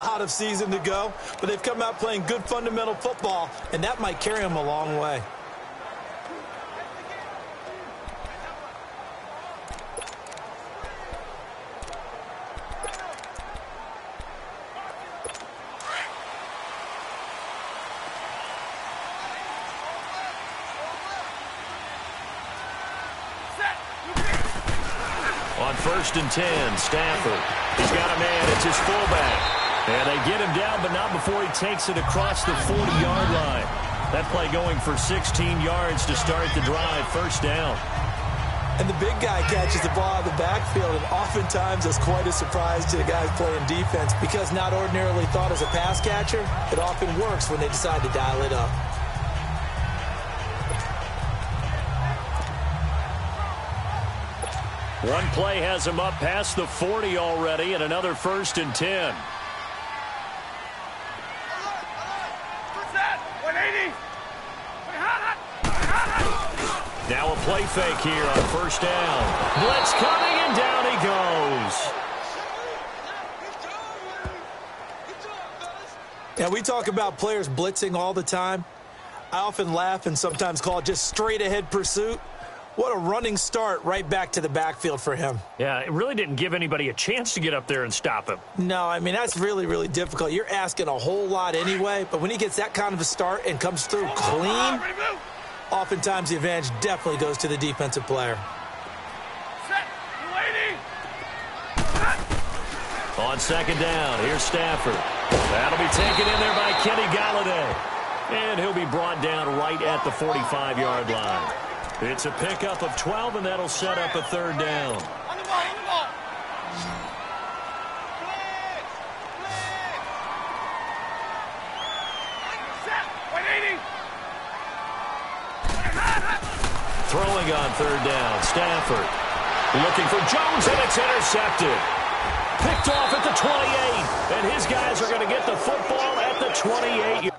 Out of season to go, but they've come out playing good fundamental football, and that might carry them a long way. On 1st and 10, Stafford. He's got a man. It's his fullback. And they get him down, but not before he takes it across the 40-yard line. That play going for 16 yards to start the drive. 1st down. And the big guy catches the ball out of the backfield, and oftentimes it's quite a surprise to the guys playing defense because not ordinarily thought as a pass catcher, it often works when they decide to dial it up. One play has him up past the 40 already, and another 1st and 10. Now a play fake here on 1st down. Blitz coming, and down he goes. Yeah, we talk about players blitzing all the time. I often laugh and sometimes call it just straight ahead pursuit. What a running start right back to the backfield for him. Yeah, it really didn't give anybody a chance to get up there and stop him. No, I mean, that's really, really difficult. You're asking a whole lot anyway, but when he gets that kind of a start and comes through clean, oftentimes the advantage definitely goes to the defensive player. On 2nd down, here's Stafford. That'll be taken in there by Kenny Golladay. And he'll be brought down right at the 45-yard line. It's a pickup of 12, and that'll set up a 3rd down. On the ball, on the ball. Throwing on 3rd down, Stafford. Looking for Jones, and it's intercepted. Picked off at the 28, and his guys are going to get the football at the 28.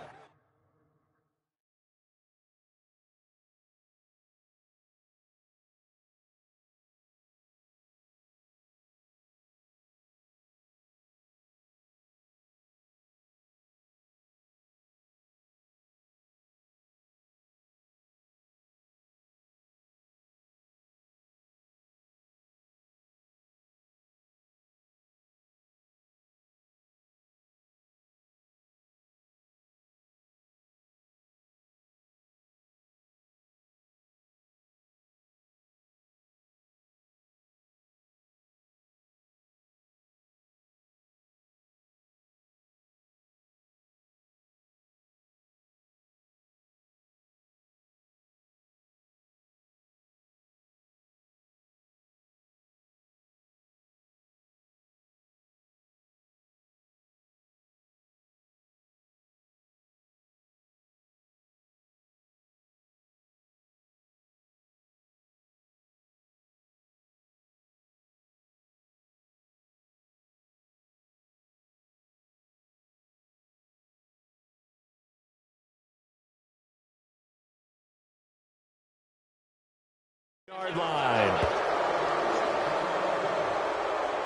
Yard line.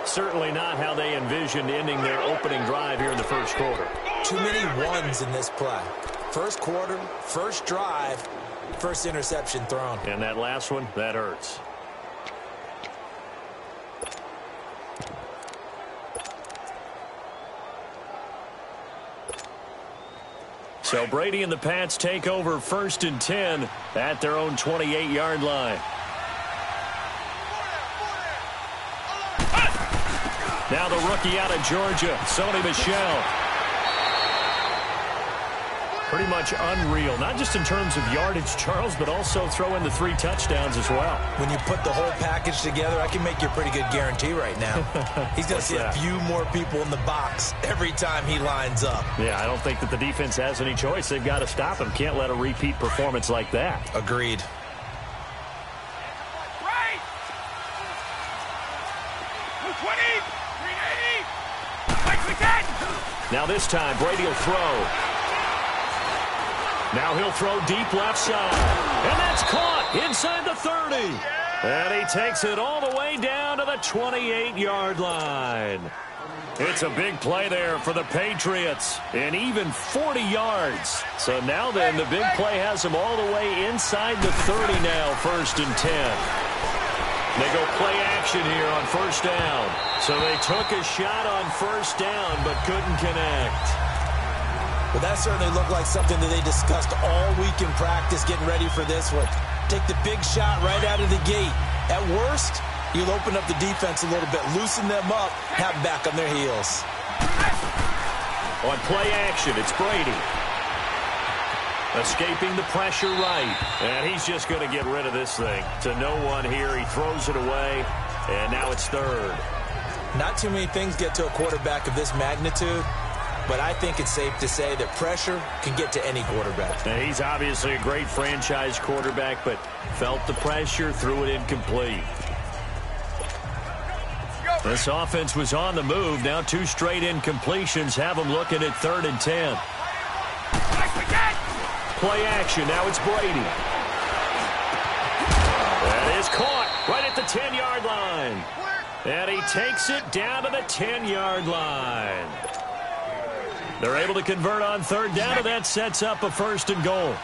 Certainly not how they envisioned ending their opening drive here in the 1st quarter. Too many ones in this play. 1st quarter, 1st drive, 1st interception thrown. And that last one, that hurts. So Brady and the Pats take over 1st and 10 at their own 28-yard line. Now the rookie out of Georgia, Sony Michel. Pretty much unreal, not just in terms of yardage, Charles, but also throw in the 3 touchdowns as well. When you put the whole package together, I can make you a pretty good guarantee right now. He's going to see a few more people in the box every time he lines up. Yeah, I don't think that the defense has any choice. They've got to stop him. Can't let a repeat performance like that. Agreed. Now this time, Brady will throw. Now he'll throw deep left side. And that's caught inside the 30. And he takes it all the way down to the 28-yard line. It's a big play there for the Patriots, and even 40 yards. So now then, the big play has them all the way inside the 30 now, 1st and 10. They go play action here on 1st down. So they took a shot on 1st down, but couldn't connect. Well, that certainly looked like something that they discussed all week in practice, getting ready for this one. Take the big shot right out of the gate. At worst, you'll open up the defense a little bit, loosen them up, have them back on their heels. On play action, it's Brady. Escaping the pressure right. And he's just going to get rid of this thing. To no one here, he throws it away, and now it's 3rd. Not too many things get to a quarterback of this magnitude, but I think it's safe to say that pressure can get to any quarterback. And he's obviously a great franchise quarterback, but felt the pressure, threw it incomplete. This offense was on the move. Now 2 straight incompletions have them looking at 3rd and 10. Play action. Now it's Brady. That is caught right at the 10-yard line. And he takes it down to the 10-yard line. They're able to convert on 3rd down, and that sets up a 1st and goal.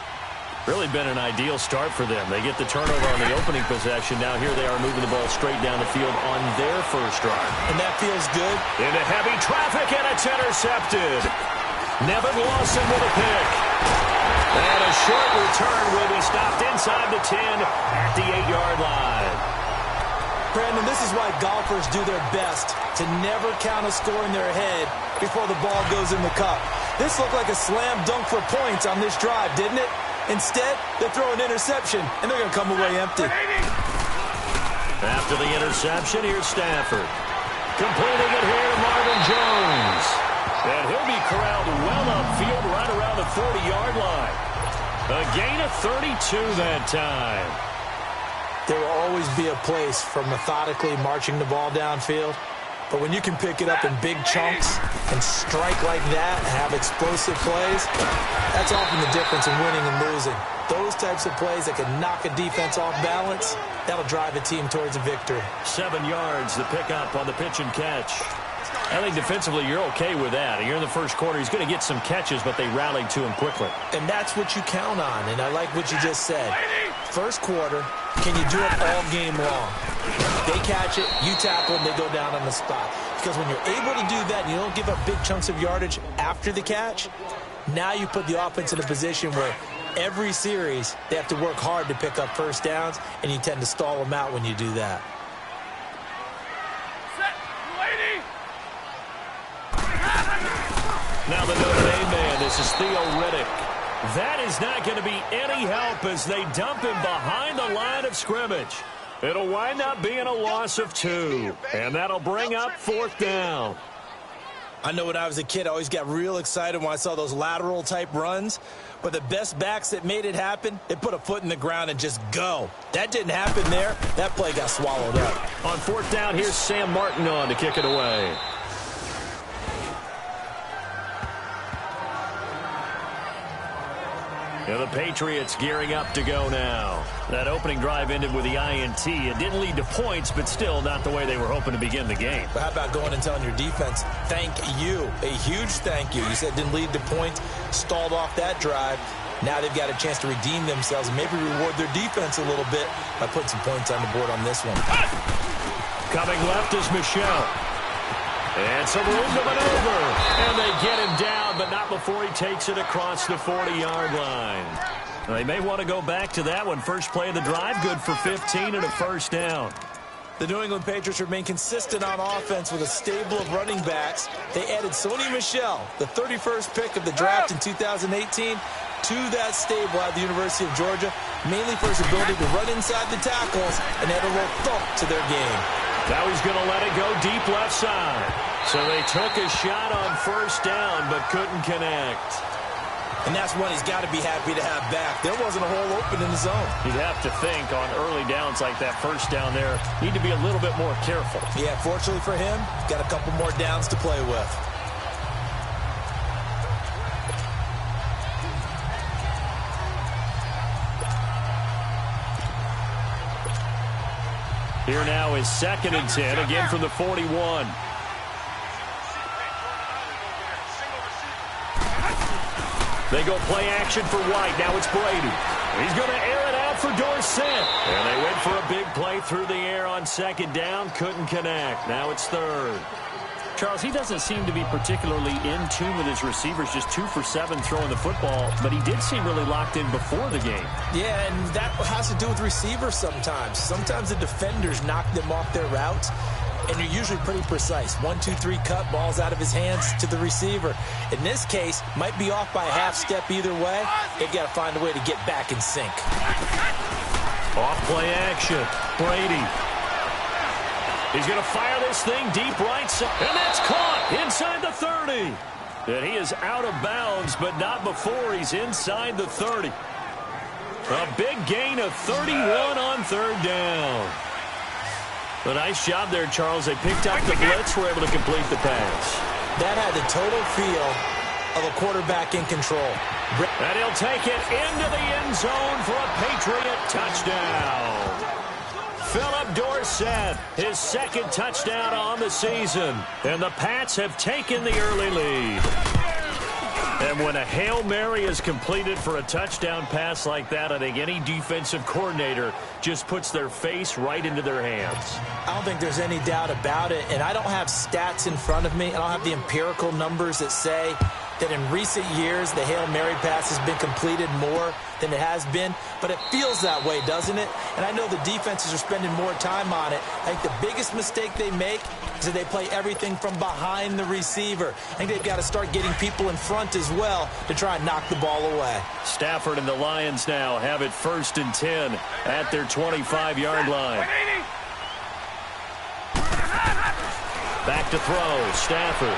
Really been an ideal start for them. They get the turnover on the opening possession. Now here they are moving the ball straight down the field on their 1st drive. And that feels good. Into heavy traffic, and it's intercepted. Nevin Lawson with a pick. And a short return will be stopped inside the 10 at the 8-yard line. Brandon, this is why golfers do their best to never count a score in their head before the ball goes in the cup. This looked like a slam dunk for points on this drive, didn't it? Instead, they throw an interception, and they're going to come away empty. After the interception, here's Stafford. Completing it here to Marvin Jones. And he'll be corralled well upfield right around the 40-yard line. A gain of 32 that time. There will always be a place for methodically marching the ball downfield. But when you can pick it up in big chunks and strike like that and have explosive plays, that's often the difference in winning and losing. Those types of plays that can knock a defense off balance, that'll drive a team towards a victory. 7 yards, the pickup on the pitch and catch. I think defensively you're okay with that. You're in the 1st quarter. He's going to get some catches, but they rallied to him quickly. And that's what you count on, and I like what you just said. 1st quarter, can you do it all game long? They catch it, you tackle them, they go down on the spot. Because when you're able to do that and you don't give up big chunks of yardage after the catch, now you put the offense in a position where every series they have to work hard to pick up 1st downs, and you tend to stall them out when you do that. Now the Notre Dame man, this is Theo Riddick. That is not going to be any help as they dump him behind the line of scrimmage. It'll wind up being a loss of 2, and that'll bring up 4th down. I know when I was a kid, I always got real excited when I saw those lateral-type runs. But the best backs that made it happen, they put a foot in the ground and just go. That didn't happen there. That play got swallowed up. On 4th down, here's Sam Martin on to kick it away. And the Patriots gearing up to go now. That opening drive ended with the INT. It didn't lead to points, but still not the way they were hoping to begin the game. But how about going and telling your defense, thank you, a huge thank you. You said it didn't lead to points, stalled off that drive. Now they've got a chance to redeem themselves and maybe reward their defense a little bit by putting some points on the board on this one. Coming left is Michel. And some room to maneuver. And they get him down, but not before he takes it across the 40-yard line. They may want to go back to that one. First play of the drive, good for 15 and a 1st down. The New England Patriots remain consistent on offense with a stable of running backs. They added Sony Michel, the 31st pick of the draft in 2018, to that stable at the University of Georgia, mainly for his ability to run inside the tackles and add a little thump to their game. Now he's going to let it go deep left side. So they took a shot on 1st down, but couldn't connect. And that's one he's got to be happy to have back. There wasn't a hole open in the zone. You'd have to think on early downs like that 1st down there, need to be a little bit more careful. Yeah, fortunately for him, got a couple more downs to play with. Here now is 2nd and 10, again from the 41. They go play action for White. Now it's Brady. He's going to air it out for Dorsett. And they went for a big play through the air on second down. Couldn't connect. Now it's third. Charles, he doesn't seem to be particularly in tune with his receivers, just 2 for 7 throwing the football, but he did seem really locked in before the game. Yeah, and that has to do with receivers sometimes. Sometimes the defenders knock them off their routes, and you're usually pretty precise. 1, 2, 3 cut, balls out of his hands to the receiver. In this case, might be off by a half step either way. They've got to find a way to get back in sync. Off play action. Brady. He's going to fire this thing deep right side. And that's caught inside the 30. And he is out of bounds, but not before he's inside the 30. A big gain of 31 on third down. A nice job there, Charles. They picked up the blitz, were able to complete the pass. That had the total feel of a quarterback in control. And he'll take it into the end zone for a Patriot touchdown. Philip Dorsett, his second touchdown on the season. And the Pats have taken the early lead. And when a Hail Mary is completed for a touchdown pass like that, I think any defensive coordinator just puts their face right into their hands. I don't think there's any doubt about it. And I don't have stats in front of me. I don't have the empirical numbers that say that in recent years the Hail Mary pass has been completed more than it has been. But it feels that way, doesn't it? And I know the defenses are spending more time on it. I think the biggest mistake they make is that they play everything from behind the receiver. I think they've got to start getting people in front as well to try and knock the ball away. Stafford and the Lions now have it 1st and 10 at their 25-yard line. Back to throw. Stafford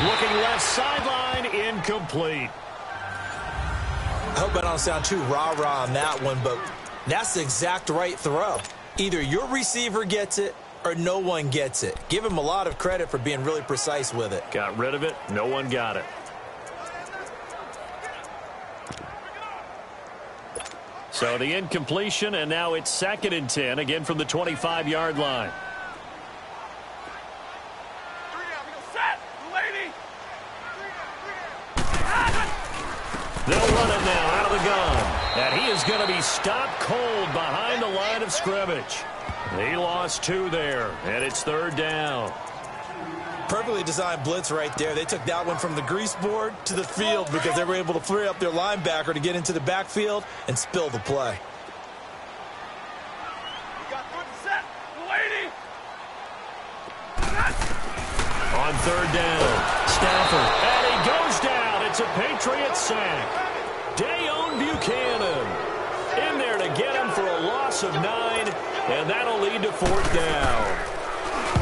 looking left sideline, incomplete. I hope I don't sound too rah-rah on that one, but that's the exact right throw. Either your receiver gets it or no one gets it. Give him a lot of credit for being really precise with it. Got rid of it. No one got it. So the incompletion, and now it's 2nd and 10, again from the 25-yard line. They'll run it now out of the gun. And he is going to be stopped cold behind the line of scrimmage. He lost 2 there, and it's 3rd down. Perfectly designed blitz right there. They took that one from the grease board to the field because they were able to free up their linebacker to get into the backfield and spill the play. On 3rd down, Stafford. And he goes down. It's a Patriot sack. Dayon Buchanan in there to get him for a loss of 9, and that'll lead to 4th down.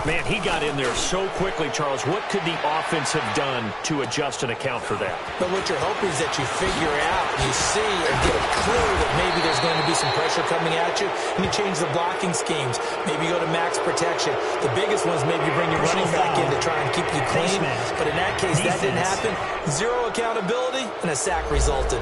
Man, he got in there so quickly, Charles. What could the offense have done to adjust and account for that? But what you're hoping is that you figure out, you see, or get a clue that maybe there's going to be some pressure coming at you, and you change the blocking schemes. Maybe you go to max protection. The biggest one is maybe you bring your running back in to try and keep you clean. But in that case, that didn't happen. 0 accountability, and a sack resulted.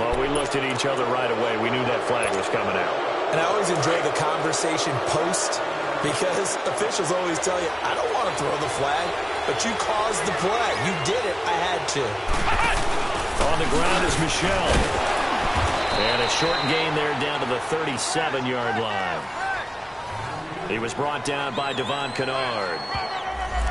Well, we looked at each other right away. We knew that flag was coming out. And I always enjoy the conversation post, because officials always tell you, I don't want to throw the flag, but you caused the play. You did it. I had to. On the ground is Michel. And a short gain there down to the 37-yard line. He was brought down by Devon Kennard.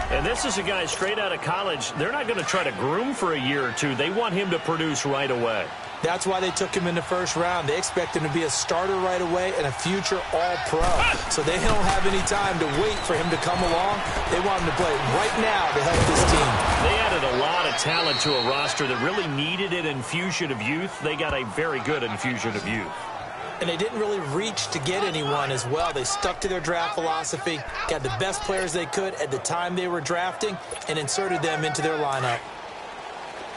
And this is a guy straight out of college. They're not going to try to groom for a year or 2. They want him to produce right away. That's why they took him in the 1st round. They expect him to be a starter right away and a future all-pro. So they don't have any time to wait for him to come along. They want him to play right now to help this team. They added a lot of talent to a roster that really needed an infusion of youth. They got a very good infusion of youth. And they didn't really reach to get anyone as well. They stuck to their draft philosophy, got the best players they could at the time they were drafting, and inserted them into their lineup.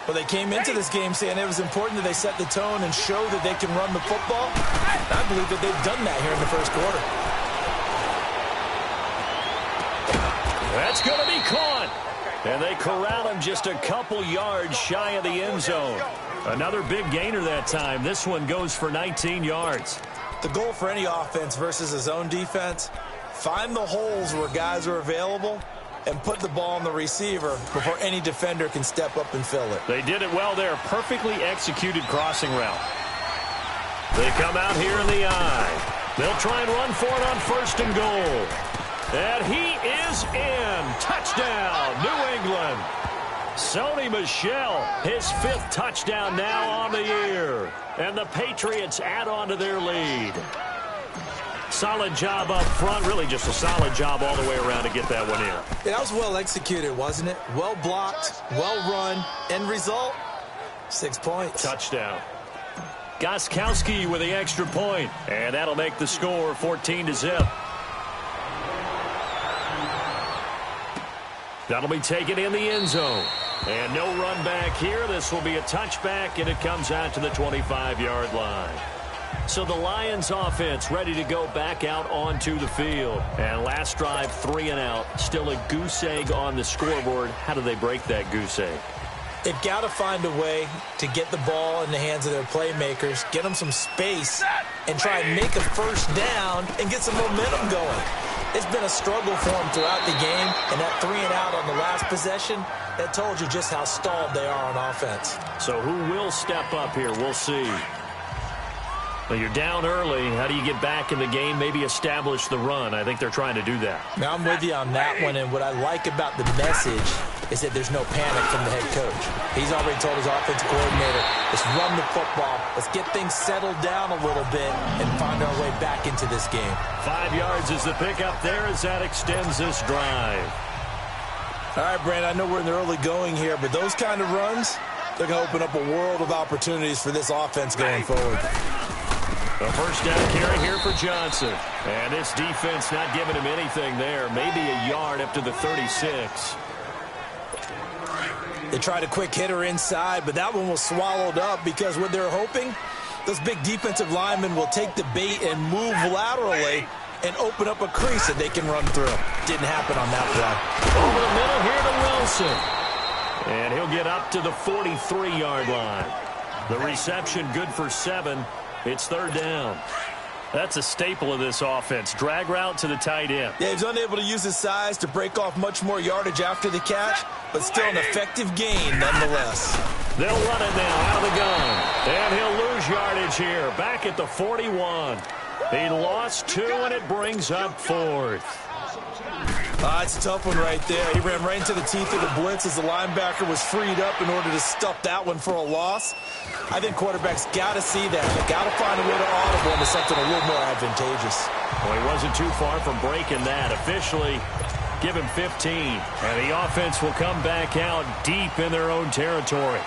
Well, they came into this game saying it was important that they set the tone and show that they can run the football. I believe that they've done that here in the 1st quarter. That's going to be caught. And they corral him just a couple yards shy of the end zone. Another big gainer that time. This one goes for 19 yards. The goal for any offense versus a zone defense, find the holes where guys are available and put the ball on the receiver before any defender can step up and fill it. They did it well there. Perfectly executed crossing route. They come out here in the eye. They'll try and run for it on 1st and goal. And he is in. Touchdown, New England. Sony Michel, his 5th touchdown now on the year. And the Patriots add on to their lead. Solid job up front. Really just a solid job all the way around to get that one in. That was well executed, wasn't it? Well blocked, well run. End result, 6 points. Touchdown. Gostkowski with the extra point. And that'll make the score 14-0. That'll be taken in the end zone. And no run back here. This will be a touchback, and it comes out to the 25-yard line. So the Lions offense ready to go back out onto the field. And last drive, 3 and out. Still a goose egg on the scoreboard. How do they break that goose egg? They've got to find a way to get the ball in the hands of their playmakers, get them some space, and try and make a first down and get some momentum going. It's been a struggle for them throughout the game, and that 3 and out on the last possession, that told you just how stalled they are on offense. So who will step up here? We'll see. Well, you're down early. How do you get back in the game? Maybe establish the run. I think they're trying to do that. Now, I'm with you on that one, and what I like about the message is that there's no panic from the head coach. He's already told his offensive coordinator, let's run the football, let's get things settled down a little bit and find our way back into this game. 5 yards is the pickup there as that extends this drive. All right, Brandon, I know we're in the early going here, but those kind of runs, they're going to open up a world of opportunities for this offense going forward. A first down carry here for Johnson. And this defense not giving him anything there. Maybe a yard up to the 36. They tried a quick hitter inside, but that one was swallowed up because what they're hoping, those big defensive linemen will take the bait and move laterally and open up a crease that they can run through. Didn't happen on that play. Over the middle here to Wilson. And he'll get up to the 43-yard line. The reception good for 7. It's 3rd down. That's a staple of this offense. Drag route to the tight end. Yeah, he's unable to use his size to break off much more yardage after the catch, but still an effective gain nonetheless. They'll run it now out of the gun. And he'll lose yardage here. Back at the 41. He lost 2, and it brings up 4th. It's a tough one right there. He ran right into the teeth of the blitz as the linebacker was freed up in order to stuff that one for a loss. I think quarterbacks got to see that. They got to find a way to audible into something a little more advantageous. Well, he wasn't too far from breaking that. Officially, give him 15. And the offense will come back out deep in their own territory.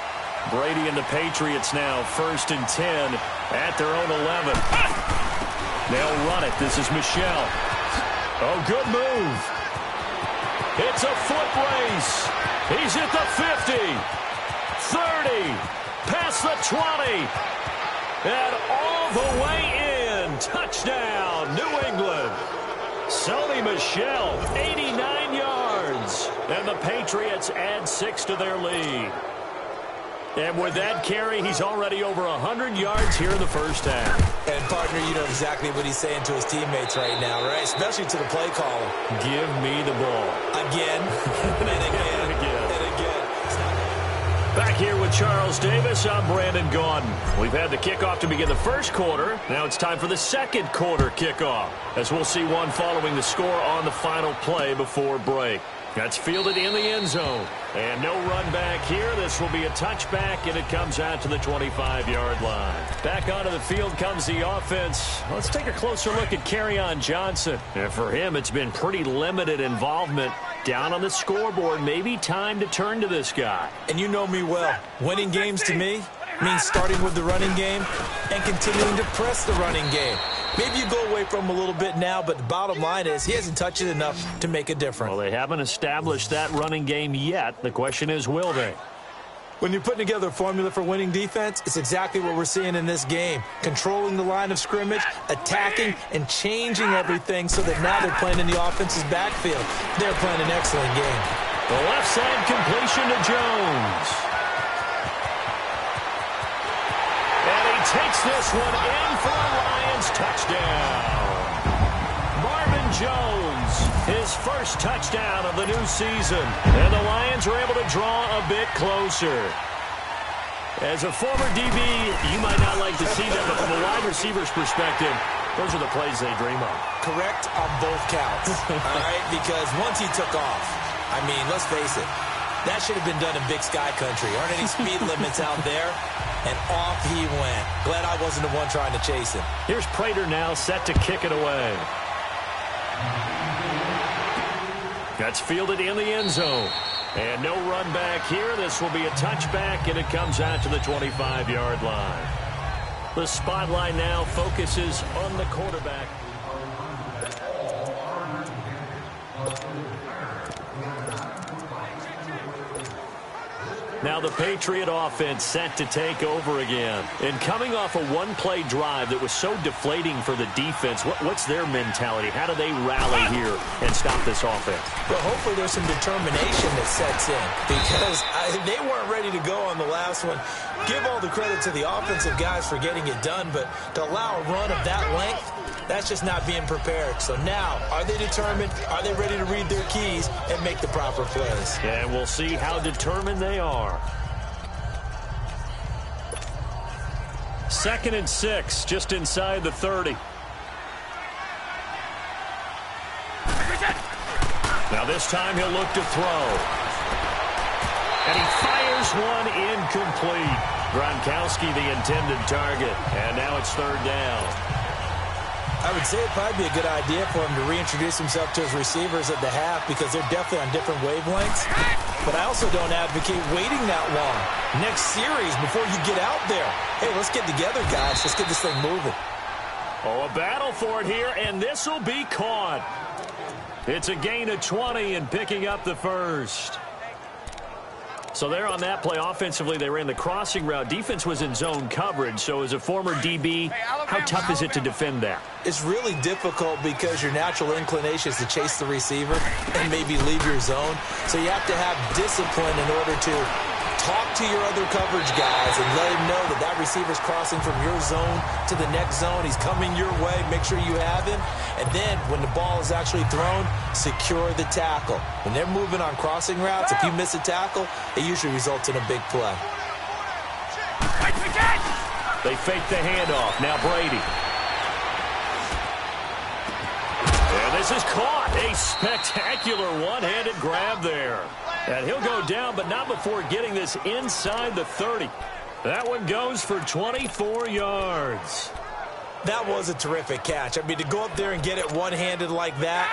Brady and the Patriots now 1st and 10 at their own 11. They'll run it. This is Michel. Oh, good move. It's a foot race. He's at the 50, 30, past the 20, and all the way in. Touchdown, New England. Sony Michel, 89 yards, and the Patriots add 6 to their lead. And with that carry, he's already over 100 yards here in the first half. And, partner, you know exactly what he's saying to his teammates right now, right? Especially to the play caller. Give me the ball. Again, and again, and again. Back here with Charles Davis, I'm Brandon Gaudin. We've had the kickoff to begin the first quarter. Now it's time for the second quarter kickoff, as we'll see one following the score on the final play before break. That's fielded in the end zone. And no run back here. This will be a touchback, and it comes out to the 25-yard line. Back onto the field comes the offense. Let's take a closer look at Kerryon Johnson. And for him, it's been pretty limited involvement. Down on the scoreboard, maybe time to turn to this guy. And you know me well. Winning games to me means starting with the running game and continuing to press the running game. Maybe you go away from him a little bit now, but the bottom line is he hasn't touched it enough to make a difference. Well, they haven't established that running game yet. The question is, will they? When you're putting together a formula for winning defense, it's exactly what we're seeing in this game. Controlling the line of scrimmage, attacking, and changing everything so that now they're playing in the offense's backfield. They're playing an excellent game. The left side completion to Jones. And he takes this one in for a Lions touchdown. Marvin Jones, his first touchdown of the new season. And the Lions are able to draw a bit closer. As a former DB, you might not like to see that, but from a wide receiver's perspective, those are the plays they dream of. Correct on both counts, all right? Because once he took off, I mean, let's face it, that should have been done in Big Sky Country. Aren't any speed limits out there? And off he went. Glad I wasn't the one trying to chase him. Here's Prater now set to kick it away. That's fielded in the end zone. And no run back here. This will be a touchback, and it comes out to the 25-yard line. The spotlight now focuses on the quarterback. Now the Patriot offense set to take over again. And coming off a one-play drive that was so deflating for the defense, what's their mentality? How do they rally here and stop this offense? Well, hopefully there's some determination that sets in because they weren't ready to go on the last one. Give all the credit to the offensive guys for getting it done, but to allow a run of that length, that's just not being prepared. So now, are they determined? Are they ready to read their keys and make the proper plays? And we'll see how determined they are. 2nd and 6, just inside the 30. Now this time he'll look to throw. And he fires one incomplete. Gronkowski the intended target. And now it's 3rd down. I would say it'd probably be a good idea for him to reintroduce himself to his receivers at the half because they're definitely on different wavelengths. But I also don't advocate waiting that long. Next series, before you get out there, hey, let's get together, guys. Let's get this thing moving. Oh, a battle for it here, and this will be caught. It's a gain of 20 and picking up the first. So there on that play, offensively, they ran the crossing route. Defense was in zone coverage. So as a former DB, how tough is it to defend that? It's really difficult because your natural inclination is to chase the receiver and maybe leave your zone. So you have to have discipline in order to talk to your other coverage guys and let him know that that receiver's crossing from your zone to the next zone. He's coming your way. Make sure you have him. And then when the ball is actually thrown, secure the tackle. When they're moving on crossing routes, if you miss a tackle, it usually results in a big play. They fake the handoff. Now Brady. And this is caught. A spectacular one-handed grab there. And he'll go down, but not before getting this inside the 30. That one goes for 24 yards. That was a terrific catch. I mean, to go up there and get it one-handed like that,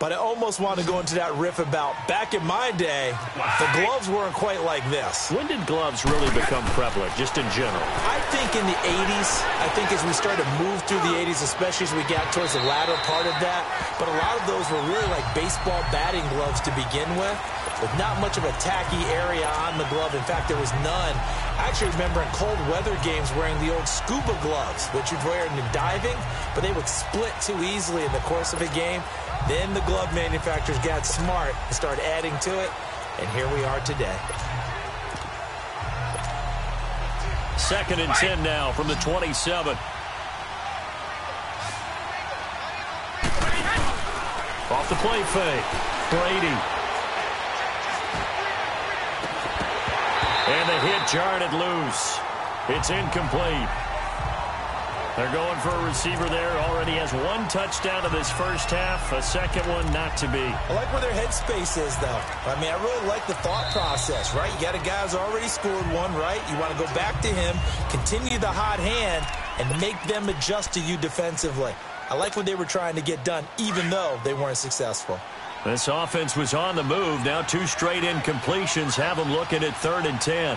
but I almost want to go into that riff about back in my day, the gloves weren't quite like this. When did gloves really become prevalent, just in general? I think in the 80s. I think as we started to move through the 80s, especially as we got towards the latter part of that. But a lot of those were really like baseball batting gloves to begin with not much of a tacky area on the glove. In fact, there was none. I actually remember in cold weather games wearing the old scuba gloves, which you'd wear in diving, but they would split too easily in the course of a game. Then the glove manufacturers got smart and started adding to it, and here we are today. 2nd and 10 now from the 27. Off the play fake. Brady. And the hit jarred it loose. It's incomplete. They're going for a receiver there. Already has one touchdown of this first half. A second one not to be. I like where their headspace is, though. I mean, I really like the thought process, right? You got a guy who's already scored one, right? You want to go back to him, continue the hot hand, and make them adjust to you defensively. I like what they were trying to get done, even though they weren't successful. This offense was on the move. Now 2 straight incompletions have them looking at 3rd and 10.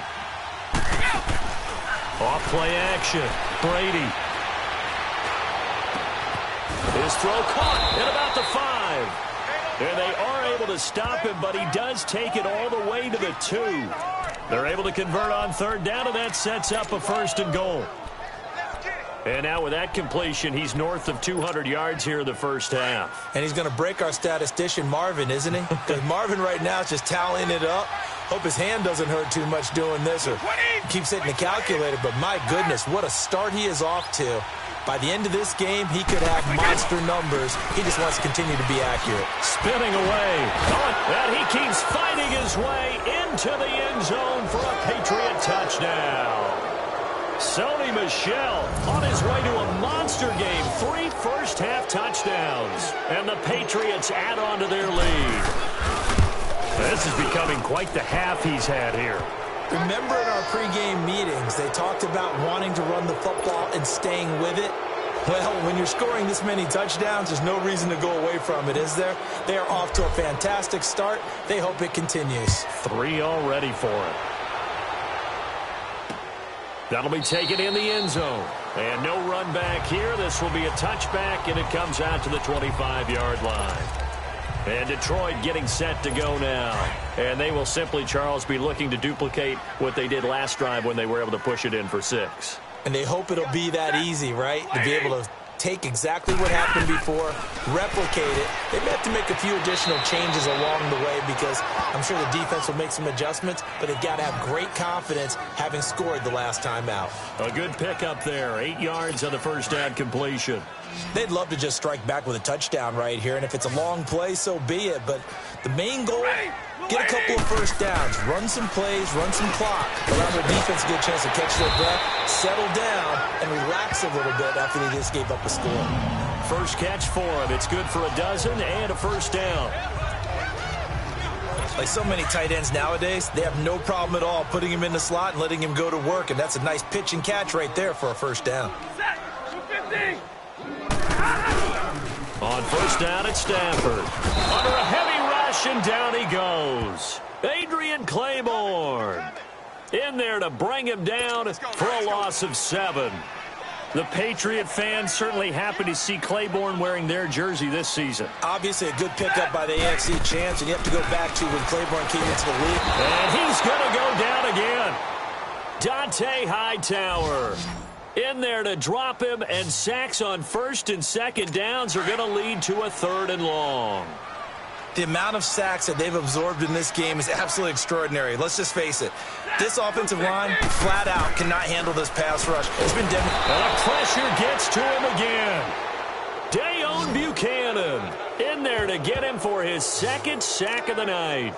Off play action. Brady. His throw caught at about the 5. And they are able to stop him, but he does take it all the way to the 2. They're able to convert on 3rd down, and that sets up a 1st and goal. And now with that completion, he's north of 200 yards here in the first half. And he's going to break our statistician, Marvin, isn't he? Because Marvin right now is just tallying it up. Hope his hand doesn't hurt too much doing this or keeps hitting the calculator, but my goodness, what a start he is off to. By the end of this game, he could have monster numbers. He just wants to continue to be accurate. Spinning away. And he keeps fighting his way into the end zone for a Patriot touchdown. Sony Michel on his way to a monster game. 3 first-half touchdowns. And the Patriots add on to their lead. This is becoming quite the half he's had here. Remember in our pregame meetings, they talked about wanting to run the football and staying with it? Well, when you're scoring this many touchdowns, there's no reason to go away from it, is there? They are off to a fantastic start. They hope it continues. 3 already for it. That'll be taken in the end zone. And no run back here. This will be a touchback, and it comes out to the 25-yard line. And Detroit getting set to go now. And they will simply, Charles, be looking to duplicate what they did last drive when they were able to push it in for 6. And they hope it'll be that easy, right? To be able to take exactly what happened before, replicate it. They may have to make a few additional changes along the way because I'm sure the defense will make some adjustments, but they've got to have great confidence having scored the last time out. A good pickup there. 8 yards on the first down completion. They'd love to just strike back with a touchdown right here, and if it's a long play, so be it. But the main goal, get a couple of first downs, run some plays, run some clock, allow their defense a good chance to catch their breath, settle down, and relax a little bit after they just gave up a score. First catch for him. It's good for a dozen and a first down. Like so many tight ends nowadays, they have no problem at all putting him in the slot and letting him go to work, and that's a nice pitch and catch right there for a first down. On first down, it's Stafford. Under a heavy rush, and down he goes. Adrian Claiborne in there to bring him down for a loss of 7. The Patriot fans certainly happy to see Claiborne wearing their jersey this season. Obviously a good pickup by the AFC champs, and you have to go back to when Claiborne came into the league. And he's going to go down again. Dante Hightower in there to drop him, and sacks on first and second downs are going to lead to a 3rd and long. The amount of sacks that they've absorbed in this game is absolutely extraordinary. Let's just face it. This offensive line, flat out, cannot handle this pass rush. It's been demonstrated. And the pressure gets to him again. Dayon Buchanan in there to get him for his 2nd sack of the night.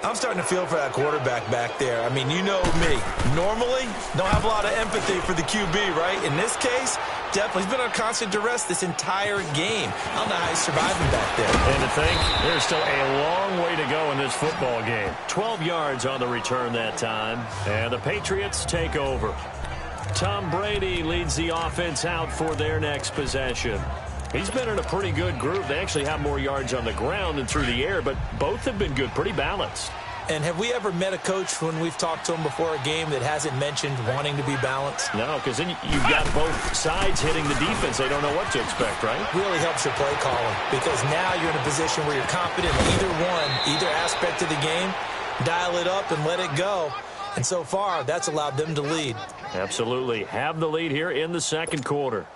I'm starting to feel for that quarterback back there. I mean, you know me. Normally, don't have a lot of empathy for the QB, right? In this case, definitely. He's been on constant duress this entire game. I don't know how he's surviving back there. And to think, there's still a long way to go in this football game. 12 yards on the return that time. And the Patriots take over. Tom Brady leads the offense out for their next possession. He's been in a pretty good group. They actually have more yards on the ground than through the air, but both have been good, pretty balanced. And have we ever met a coach when we've talked to him before a game that hasn't mentioned wanting to be balanced? No, because then you've got both sides hitting the defense. They don't know what to expect, right? Really helps your play calling because now you're in a position where you're confident in either aspect of the game. Dial it up and let it go. And so far, that's allowed them to lead. Absolutely. Have the lead here in the second quarter.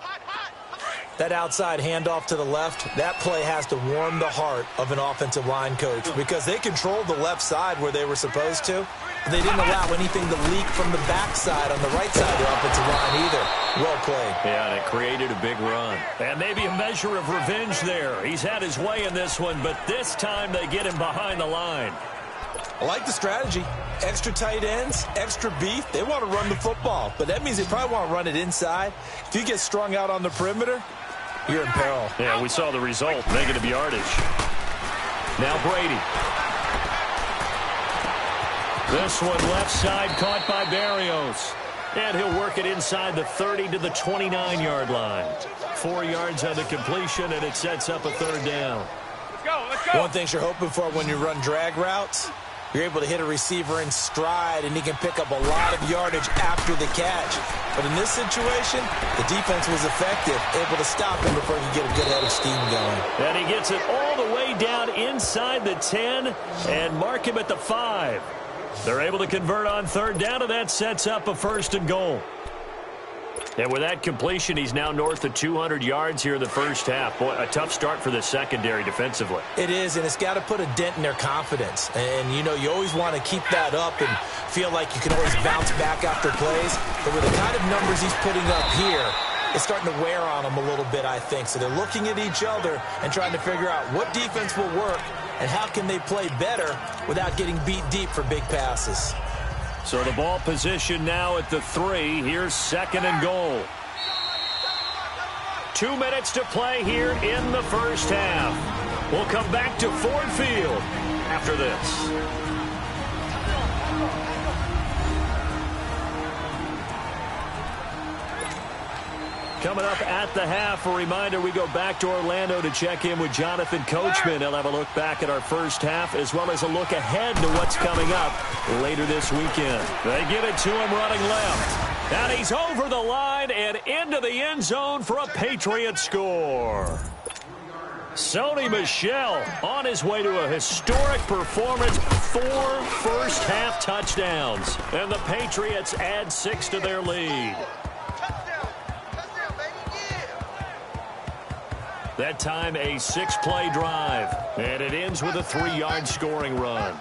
That outside handoff to the left, that play has to warm the heart of an offensive line coach because they controlled the left side where they were supposed to. But they didn't allow anything to leak from the backside on the right side of the offensive line either. Well played. Yeah, and it created a big run. And maybe a measure of revenge there. He's had his way in this one, but this time they get him behind the line. I like the strategy. Extra tight ends, extra beef. They want to run the football, but that means they probably want to run it inside. If you get strung out on the perimeter, you're in peril. Yeah, we saw the result. Negative yardage. Now Brady. This one left side caught by Berrios. And he'll work it inside the 30 to the 29-yard line. 4 yards on the completion, and it sets up a 3rd down. Let's go. One thing you're hoping for when you run drag routes, you're able to hit a receiver in stride, and he can pick up a lot of yardage after the catch. But in this situation, the defense was effective, able to stop him before he could get a good head of steam going. And he gets it all the way down inside the 10 and mark him at the 5. They're able to convert on 3rd down, and that sets up a 1st and goal. And with that completion, he's now north of 200 yards here in the first half. Boy, a tough start for the secondary defensively. It is, and it's got to put a dent in their confidence. And, you know, you always want to keep that up and feel like you can always bounce back after plays. But with the kind of numbers he's putting up here, it's starting to wear on them a little bit, I think. So they're looking at each other and trying to figure out what defense will work and how can they play better without getting beat deep for big passes. So the ball position now at the 3. Here's 2nd and goal. 2 minutes to play here in the first half. We'll come back to Ford Field after this. Coming up at the half, a reminder, we go back to Orlando to check in with Jonathan Coachman. He'll have a look back at our first half as well as a look ahead to what's coming up later this weekend. They give it to him running left. And he's over the line and into the end zone for a Patriots score. Sony Michel on his way to a historic performance, 4 first-half touchdowns. And the Patriots add 6 to their lead. That time a 6-play drive, and it ends with a 3-yard scoring run.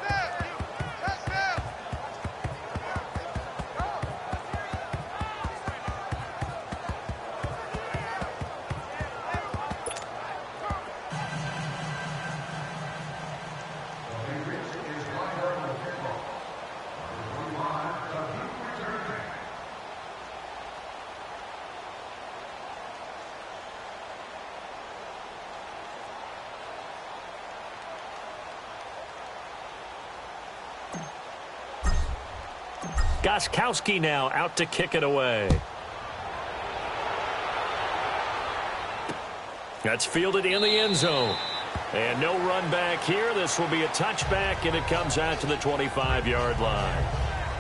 Gostkowski now out to kick it away. That's fielded in the end zone. And no run back here. This will be a touchback, and it comes out to the 25-yard line.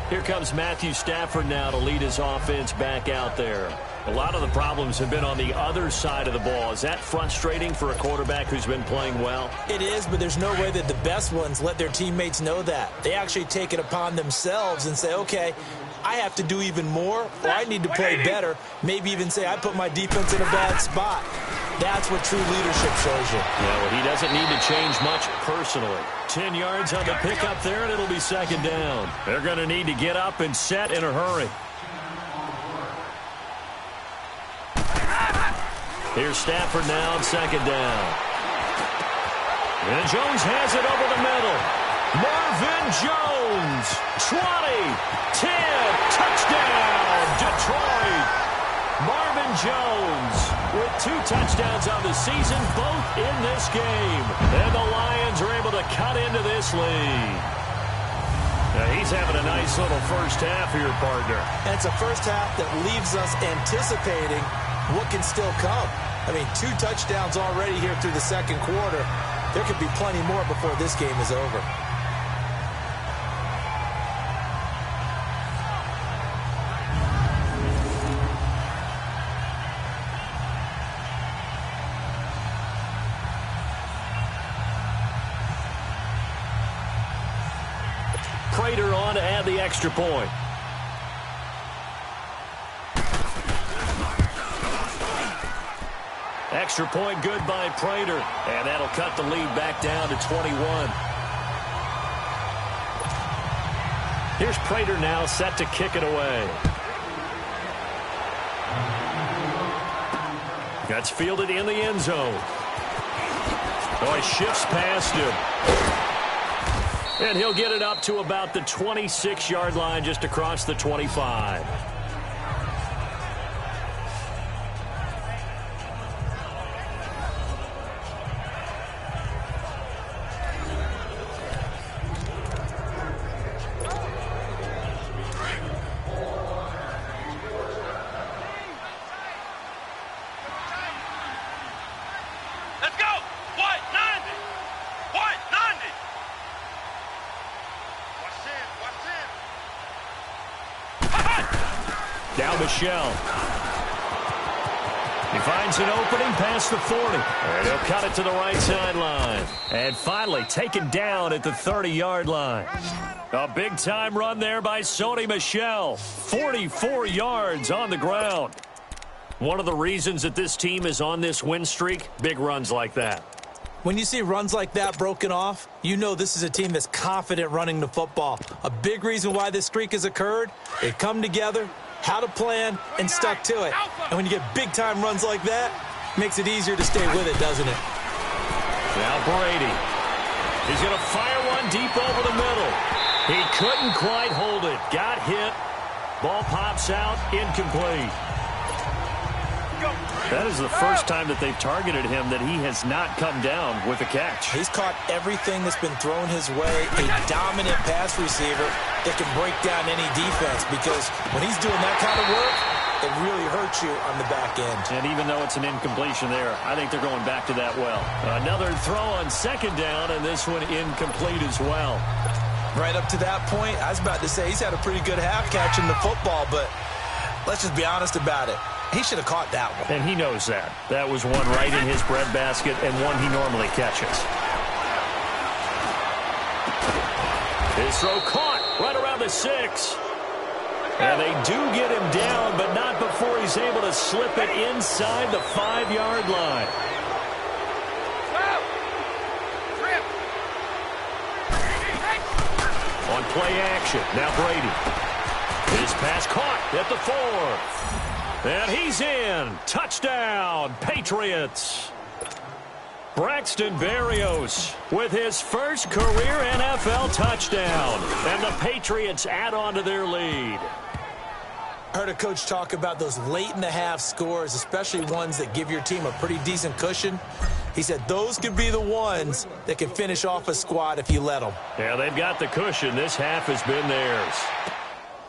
Here comes Matthew Stafford now to lead his offense back out there. A lot of the problems have been on the other side of the ball. Is that frustrating for a quarterback who's been playing well? It is, but there's no way that the best ones let their teammates know that. They actually take it upon themselves and say, okay, I have to do even more, or I need to play better. Maybe even say I put my defense in a bad spot. That's what true leadership shows you. Yeah, well, he doesn't need to change much personally. 10 yards on the pickup there, and it'll be 2nd down. They're going to need to get up and set in a hurry. Here's Stafford now on 2nd down. And Jones has it over the middle. Marvin Jones, 20, 10, touchdown, Detroit. Marvin Jones with 2 touchdowns on the season, both in this game. And the Lions are able to cut into this lead. Now he's having a nice little first half here, partner. And it's a first half that leaves us anticipating what can still come. I mean, 2 touchdowns already here through the second quarter. There could be plenty more before this game is over. Prater on to add the extra point. Extra point good by Prater. And that'll cut the lead back down to 21. Here's Prater now set to kick it away. That's fielded in the end zone. Oh, he shifts past him. And he'll get it up to about the 26-yard line, just across the 25. Michel. He finds an opening past the 40. And he'll cut it to the right sideline. And finally taken down at the 30-yard line. A big-time run there by Sony Michel. 44 yards on the ground. One of the reasons that this team is on this win streak, big runs like that. When you see runs like that broken off, you know this is a team that's confident running the football. A big reason why this streak has occurred, they've come together, had a plan, and stuck to it. And when you get big-time runs like that, it makes it easier to stay with it, doesn't it? Now Brady. He's going to fire one deep over the middle. He couldn't quite hold it. Got hit. Ball pops out, incomplete. That is the first time that they've targeted him that he has not come down with a catch. He's caught everything that's been thrown his way. A dominant pass receiver that can break down any defense, because when he's doing that kind of work, it really hurts you on the back end. And even though it's an incompletion there, I think they're going back to that well. Another throw on second down, and this one incomplete as well. Right up to that point, I was about to say he's had a pretty good half catching the football, but let's just be honest about it. He should have caught that one. And he knows that. That was one right in his breadbasket and one he normally catches. His throw caught right around the 6. And they do get him down, but not before he's able to slip it inside the 5-yard line. On play action, now Brady. His pass caught at the 4. And he's in. Touchdown, Patriots. Braxton Berrios with his first career NFL touchdown. And the Patriots add on to their lead. I heard a coach talk about those late-in-the-half scores, especially ones that give your team a pretty decent cushion. He said those could be the ones that can finish off a squad if you let them. Yeah, they've got the cushion. This half has been theirs.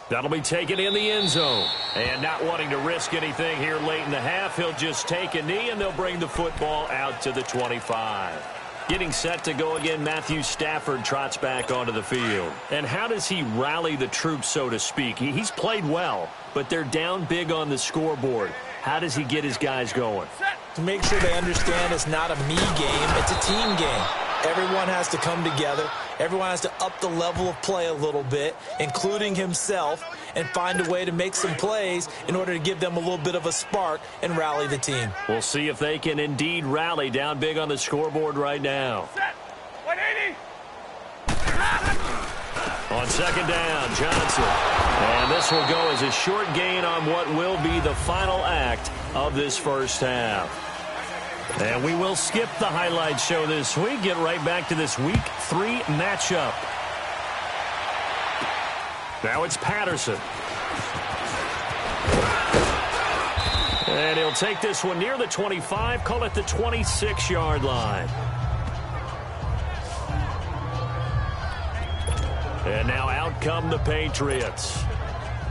That'll be taken in the end zone. And not wanting to risk anything here late in the half, he'll just take a knee, and they'll bring the football out to the 25. Getting set to go again, Matthew Stafford trots back onto the field. And how does he rally the troops, so to speak? He's played well, but they're down big on the scoreboard. How does he get his guys going? To make sure they understand it's not a me game, it's a team game. Everyone has to come together. Everyone has to up the level of play a little bit, including himself, and find a way to make some plays in order to give them a little bit of a spark and rally the team. We'll see if they can indeed rally down big on the scoreboard right now. On second down, Johnson. And this will go as a short gain on what will be the final act of this first half. And we will skip the highlight show this week. Get right back to this Week 3 matchup. Now it's Patterson. And he'll take this one near the 25, call it the 26-yard line. And now out come the Patriots.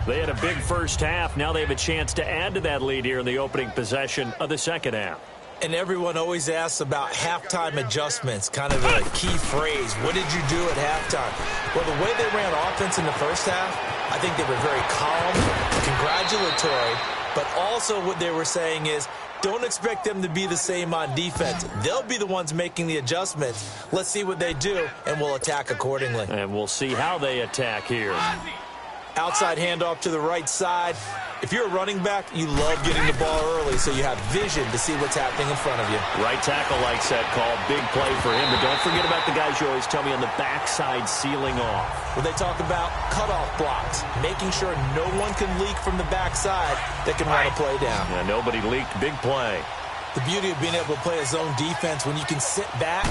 They had a big first half. Now they have a chance to add to that lead here in the opening possession of the second half. And everyone always asks about halftime adjustments, kind of a key phrase. What did you do at halftime? Well, the way they ran offense in the first half, I think they were very calm, congratulatory, but also what they were saying is, don't expect them to be the same on defense. They'll be the ones making the adjustments. Let's see what they do, and we'll attack accordingly. And we'll see how they attack here. Outside handoff to the right side. If you're a running back, you love getting the ball early so you have vision to see what's happening in front of you. Right tackle likes that call. Big play for him. But don't forget about the guys you always tell me on the backside sealing off. Well, they talk about cutoff blocks, making sure no one can leak from the backside that can run a play down. Yeah, nobody leaked. Big play. The beauty of being able to play a zone defense when you can sit back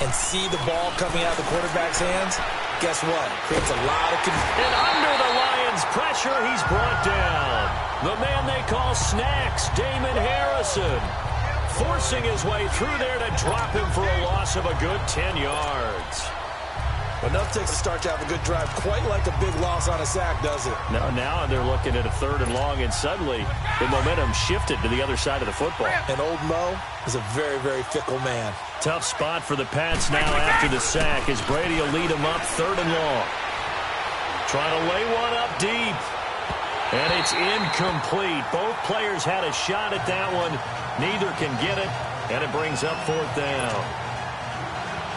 and see the ball coming out of the quarterback's hands, guess what? Creates a lot of confusion. And under the Lions' pressure, he's brought down. The man they call Snacks, Damon Harrison, forcing his way through there to drop him for a loss of a good 10 yards. Enough takes a start to have a good drive, quite like a big loss on a sack, does it? Now they're looking at a 3rd and long, and suddenly the momentum shifted to the other side of the football. And old Mo is a very, very fickle man. Tough spot for the Pats now after the sack as Brady will lead them up 3rd and long. Trying to lay one up deep. And it's incomplete. Both players had a shot at that one. Neither can get it, and it brings up 4th down.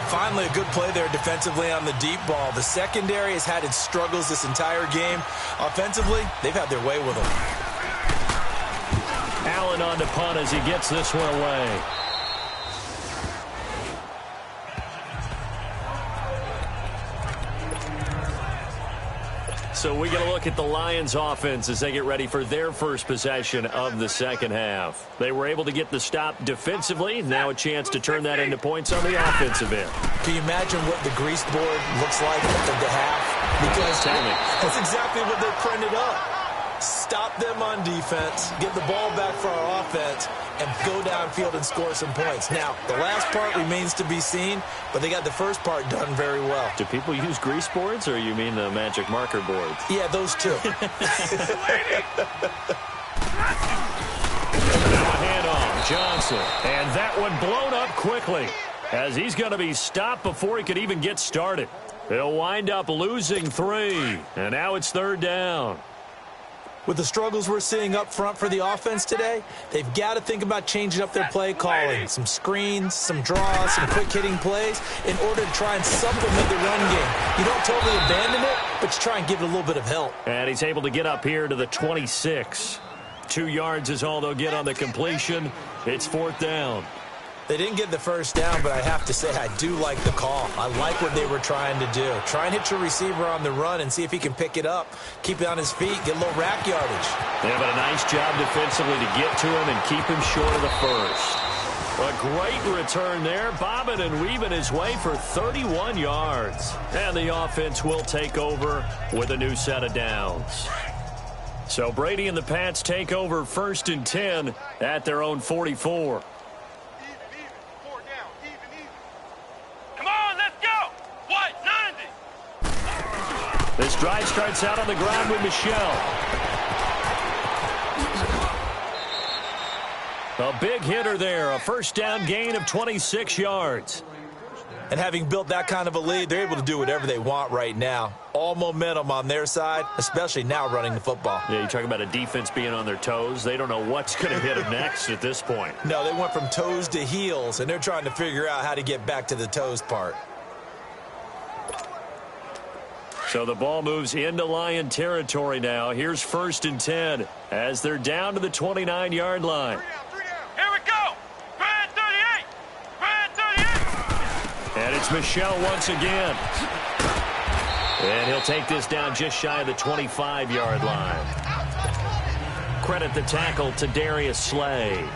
Finally, a good play there defensively on the deep ball. The secondary has had its struggles this entire game. Offensively, they've had their way with them. Allen on to punt as he gets this one away. So we get a look at the Lions offense as they get ready for their first possession of the second half. They were able to get the stop defensively. Now a chance to turn that into points on the offensive end. Can you imagine what the grease board looks like at the half? Because that's exactly what they printed up. Stop them on defense, get the ball back for our offense, and go downfield and score some points. Now, the last part remains to be seen, but they got the first part done very well. Do people use grease boards, or you mean the magic marker boards? Yeah, those two. Now a handoff, Johnson. And that one blown up quickly as he's going to be stopped before he could even get started. He'll wind up losing 3, and now it's third down. With the struggles we're seeing up front for the offense today, they've got to think about changing up their play calling. Some screens, some draws, some quick-hitting plays in order to try and supplement the run game. You don't totally abandon it, but you try and give it a little bit of help. And he's able to get up here to the 26. 2 yards is all they'll get on the completion. It's fourth down. They didn't get the first down, but I have to say I do like the call. I like what they were trying to do. Try and hit your receiver on the run and see if he can pick it up. Keep it on his feet, get a little rack yardage. Yeah, but a nice job defensively to get to him and keep him short of the first. A great return there, bobbing and weaving his way for 31 yards. And the offense will take over with a new set of downs. So Brady and the Pats take over 1st and 10 at their own 44. This drive starts out on the ground with Michel. A big hitter there, a first down gain of 26 yards. And having built that kind of a lead, they're able to do whatever they want right now. All momentum on their side, especially now running the football. Yeah, you talk about a defense being on their toes. They don't know what's going to hit them next at this point. No, they went from toes to heels, and they're trying to figure out how to get back to the toes part. So the ball moves into Lion territory now. Here's 1st and 10 as they're down to the 29-yard line. Here we go. Brad 38. Brad 38. And it's Michel once again. And he'll take this down just shy of the 25-yard line. Credit the tackle to Darius Slay.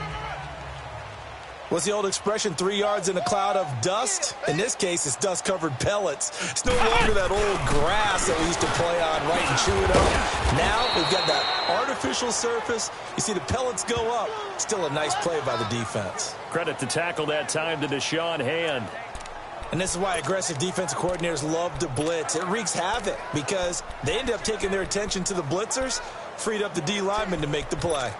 What's the old expression, 3 yards in a cloud of dust? In this case, it's dust-covered pellets. It's no longer that old grass that we used to play on, right, and chew it up. Now we've got that artificial surface. You see the pellets go up. Still a nice play by the defense. Credit the tackle that time to Deshaun Hand. And this is why aggressive defensive coordinators love to blitz. It wreaks havoc because they end up taking their attention to the blitzers, freed up the D lineman to make the play.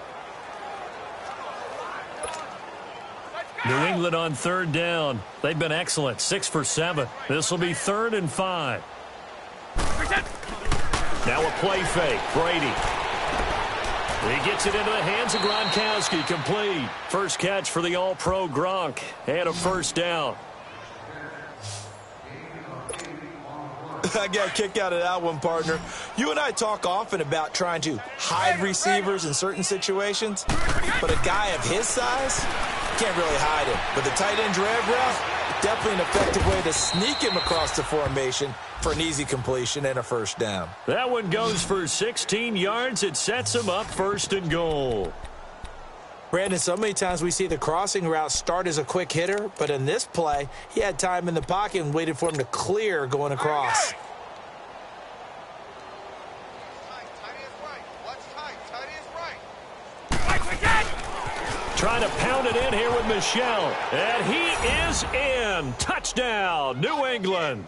New England on third down. They've been excellent, 6 for 7. This will be 3rd and 5. Now a play fake. Brady. He gets it into the hands of Gronkowski. Complete. First catch for the All-Pro Gronk. And a first down. I got a kick out of that one, partner. You and I talk often about trying to hide receivers in certain situations, but a guy of his size can't really hide him. But the tight end drag route, definitely an effective way to sneak him across the formation for an easy completion and a first down. That one goes for 16 yards. It sets him up 1st and goal. Brandon, so many times we see the crossing route start as a quick hitter, but in this play, he had time in the pocket and waited for him to clear going across. Trying to pound it in here with Michel. And he is in. Touchdown, New England.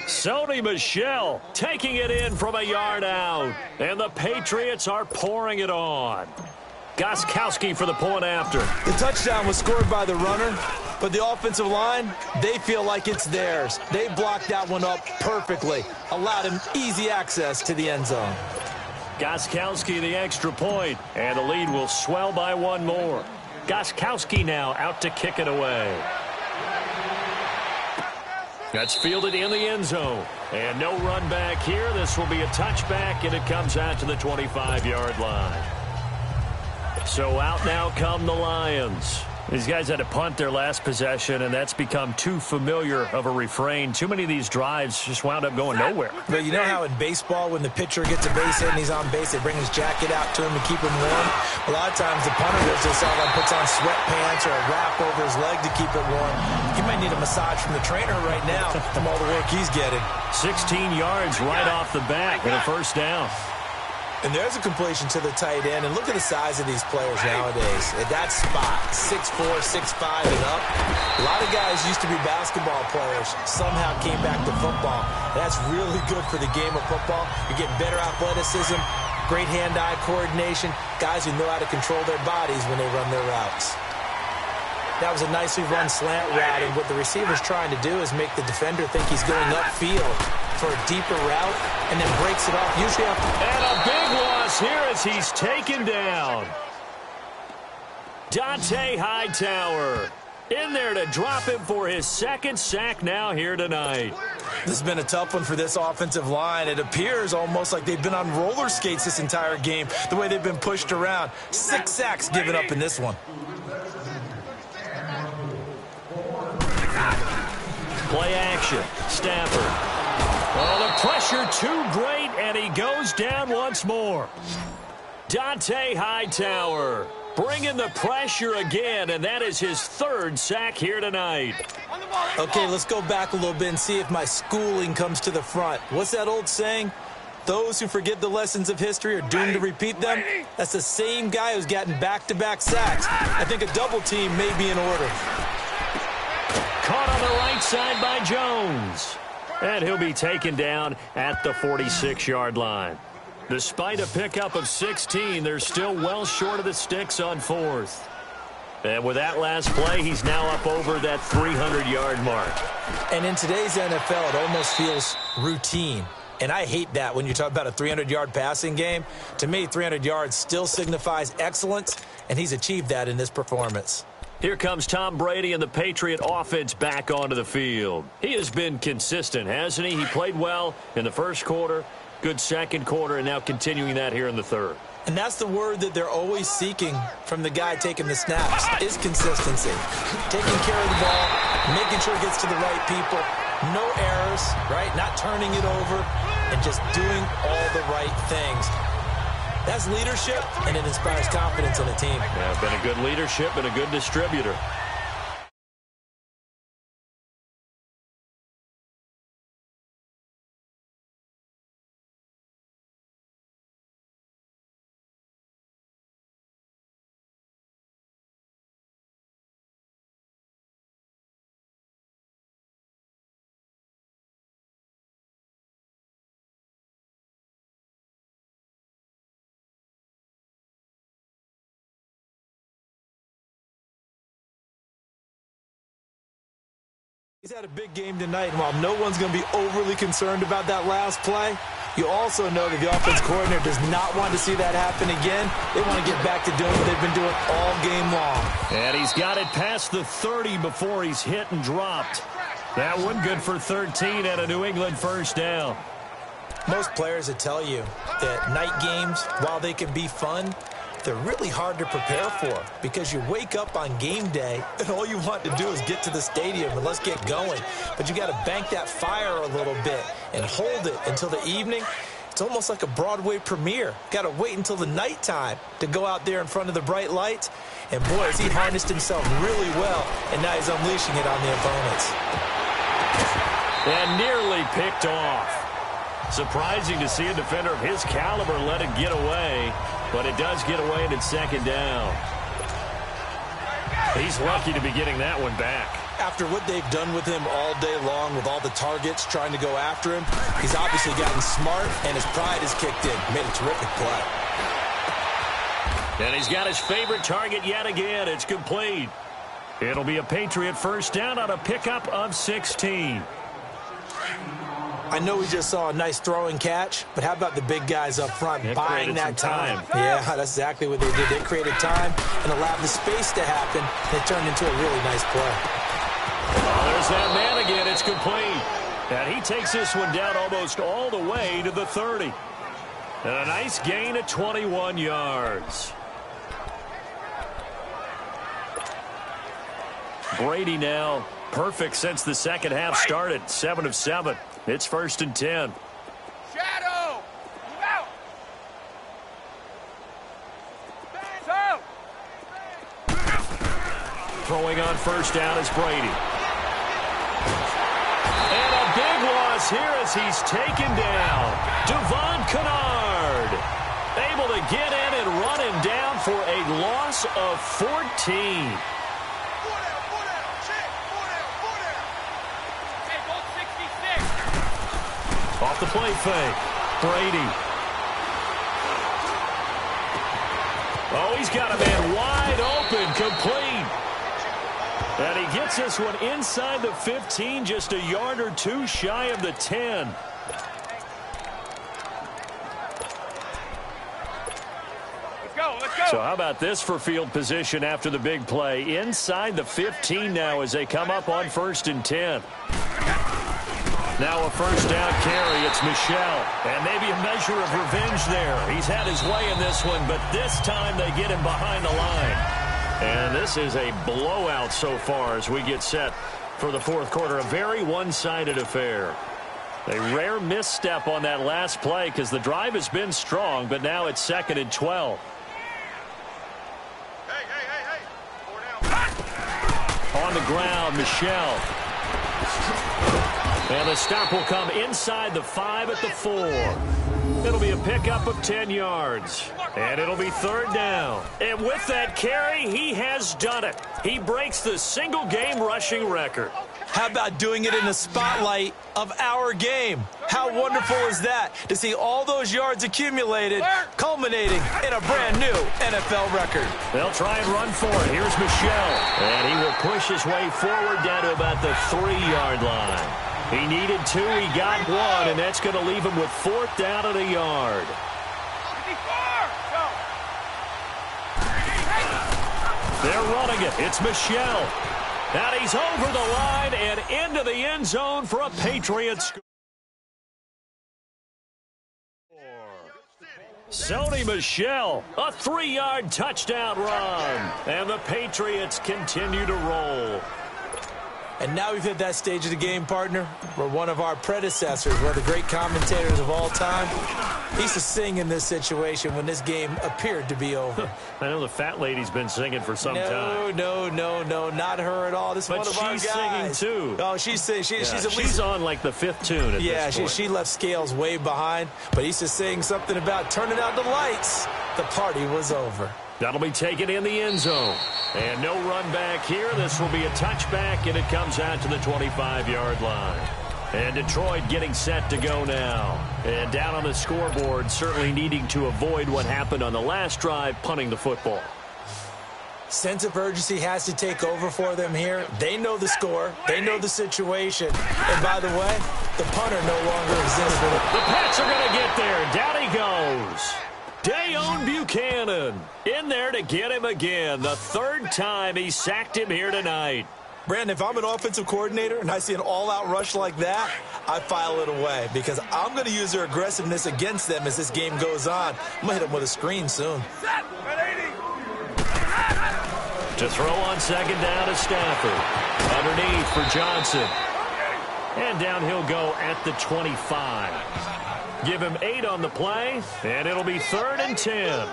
Sony Michel taking it in from a yard out. And the Patriots are pouring it on. Gostkowski for the point after. The touchdown was scored by the runner, but the offensive line, they feel like it's theirs. They blocked that one up perfectly, allowed him easy access to the end zone. Gostkowski the extra point, and the lead will swell by one more. Gostkowski now out to kick it away. That's fielded in the end zone. And no run back here. This will be a touchback, and it comes out to the 25-yard line. So out now come the Lions. These guys had to punt their last possession, and that's become too familiar of a refrain. Too many of these drives just wound up going nowhere. But you know how in baseball, when the pitcher gets a base hit and he's on base, they bring his jacket out to him to keep him warm? A lot of times the punter does this, puts on sweatpants or a wrap over his leg to keep it warm. He might need a massage from the trainer right now from all the work he's getting. 16 yards right off the bat and a first down. And there's a completion to the tight end. And look at the size of these players nowadays. At that spot, 6'4", 6'5", and up. A lot of guys used to be basketball players. Somehow came back to football. That's really good for the game of football. You're getting better athleticism, great hand-eye coordination, guys who know how to control their bodies when they run their routes. That was a nicely run slant route, and what the receiver's trying to do is make the defender think he's going upfield for a deeper route, and then breaks it off. Usually after. And a big loss here as he's taken down. Dante Hightower in there to drop him for his second sack now here tonight. This has been a tough one for this offensive line. It appears almost like they've been on roller skates this entire game, the way they've been pushed around. 6 sacks given up in this one. Play action. Stafford. Oh, the pressure too great, and he goes down once more. Dante Hightower bringing the pressure again, and that is his 3rd sack here tonight. Okay, let's go back a little bit and see if my schooling comes to the front. What's that old saying? Those who forget the lessons of history are doomed to repeat them. That's the same guy who's gotten back-to-back sacks. I think a double team may be in order. Caught on the right side by Jones. And he'll be taken down at the 46-yard line. Despite a pickup of 16, they're still well short of the sticks on 4th. And with that last play, he's now up over that 300-yard mark. And in today's NFL, it almost feels routine. And I hate that when you talk about a 300-yard passing game. To me, 300 yards still signifies excellence, and he's achieved that in this performance. Here comes Tom Brady and the Patriot offense back onto the field. He has been consistent, hasn't he? He played well in the first quarter, good second quarter, and now continuing that here in the third. And that's the word that they're always seeking from the guy taking the snaps, is consistency. Taking care of the ball, making sure it gets to the right people, no errors, right? Not turning it over, and just doing all the right things. That's leadership, and it inspires confidence in a team. Yeah, been a good leadership and a good distributor. He's had a big game tonight, and while no one's going to be overly concerned about that last play, you also know that the offense coordinator does not want to see that happen again. They want to get back to doing what they've been doing all game long. And he's got it past the 30 before he's hit and dropped. That one good for 13 and a New England first down. Most players would tell you that night games, while they can be fun, they're really hard to prepare for because you wake up on game day and all you want to do is get to the stadium and let's get going. But you got to bank that fire a little bit and hold it until the evening. It's almost like a Broadway premiere. Got to wait until the nighttime to go out there in front of the bright lights. And boy, has he harnessed himself really well, and now he's unleashing it on the opponents. And nearly picked off. Surprising to see a defender of his caliber let it get away. But it does get away, and it's second down. He's lucky to be getting that one back. After what they've done with him all day long, with all the targets trying to go after him, he's obviously gotten smart, and his pride has kicked in. Made a terrific play. And he's got his favorite target yet again. It's complete. It'll be a Patriot first down on a pickup of 16. I know we just saw a nice throwing catch, but how about the big guys up front buying that time? Yeah, that's exactly what they did. They created time and allowed the space to happen. It turned into a really nice play. Oh, there's that man again. It's complete. And he takes this one down almost all the way to the 30. And a nice gain of 21 yards. Brady now perfect since the second half started. 7 of 7. It's 1st and 10. Shadow! Move out! So! Throwing on 1st down is Brady. And a big loss here as he's taken down. Devon Kennard able to get in and run him down for a loss of 14. Off the play fake. Brady. Oh, he's got a man wide open, complete. And he gets this one inside the 15, just a yard or two shy of the 10. Let's go, let's go. So how about this for field position after the big play? Inside the 15 now as they come up on 1st and 10. Now a 1st down carry. It's Michel. And maybe a measure of revenge there. He's had his way in this one, but this time they get him behind the line. And this is a blowout so far as we get set for the 4th quarter. A very one-sided affair. A rare misstep on that last play because the drive has been strong, but now it's 2nd and 12. Hey. 4 down. On the ground, Michel. And the stop will come inside the 5 at the 4. It'll be a pickup of 10 yards. And it'll be 3rd down. And with that carry, he has done it. He breaks the single-game rushing record. How about doing it in the spotlight of our game? How wonderful is that to see all those yards accumulated, culminating in a brand new NFL record? They'll try and run for it. Here's Michel. And he will push his way forward down to about the 3-yard line. He needed 2, he got 1, and that's going to leave him with 4th down and a yard. They're running it. It's Michel. And he's over the line and into the end zone for a Patriots score. Sony Michel, a 3-yard touchdown run. And the Patriots continue to roll. And now we've hit that stage of the game, partner, where one of our predecessors, one of the great commentators of all time, he used to sing in this situation when this game appeared to be over. I know the fat lady's been singing for some time. No, not her at all. This is one of our guys. But she's singing, too. Oh, she's singing. She's on, like, the 5th tune at this point. She left Scales way behind, but he used to sing something about turning out the lights. The party was over. That'll be taken in the end zone. And no run back here. This will be a touchback, and it comes out to the 25-yard line. And Detroit getting set to go now. And down on the scoreboard, certainly needing to avoid what happened on the last drive, punting the football. Sense of urgency has to take over for them here. They know the score. They know the situation. And by the way, the punter no longer exists. The Pats are going to get there. Down he goes. Dayon Buchanan in there to get him again. The 3rd time he sacked him here tonight. Brandon, if I'm an offensive coordinator and I see an all-out rush like that, I file it away because I'm going to use their aggressiveness against them as this game goes on. I'm going to hit them with a screen soon. To throw on 2nd down is Stafford. Underneath for Johnson. And down he'll go at the 25. Give him 8 on the play, and it'll be 3rd and 10.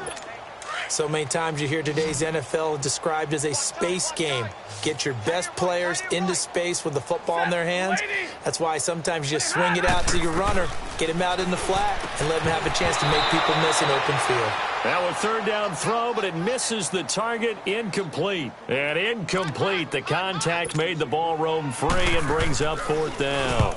So many times you hear today's NFL described as a space game. Get your best players into space with the football in their hands. That's why sometimes you just swing it out to your runner, get him out in the flat, and let him have a chance to make people miss an open field. Now a 3rd down throw, but it misses the target. Incomplete. And incomplete. The contact made the ball roam free and brings up 4th down.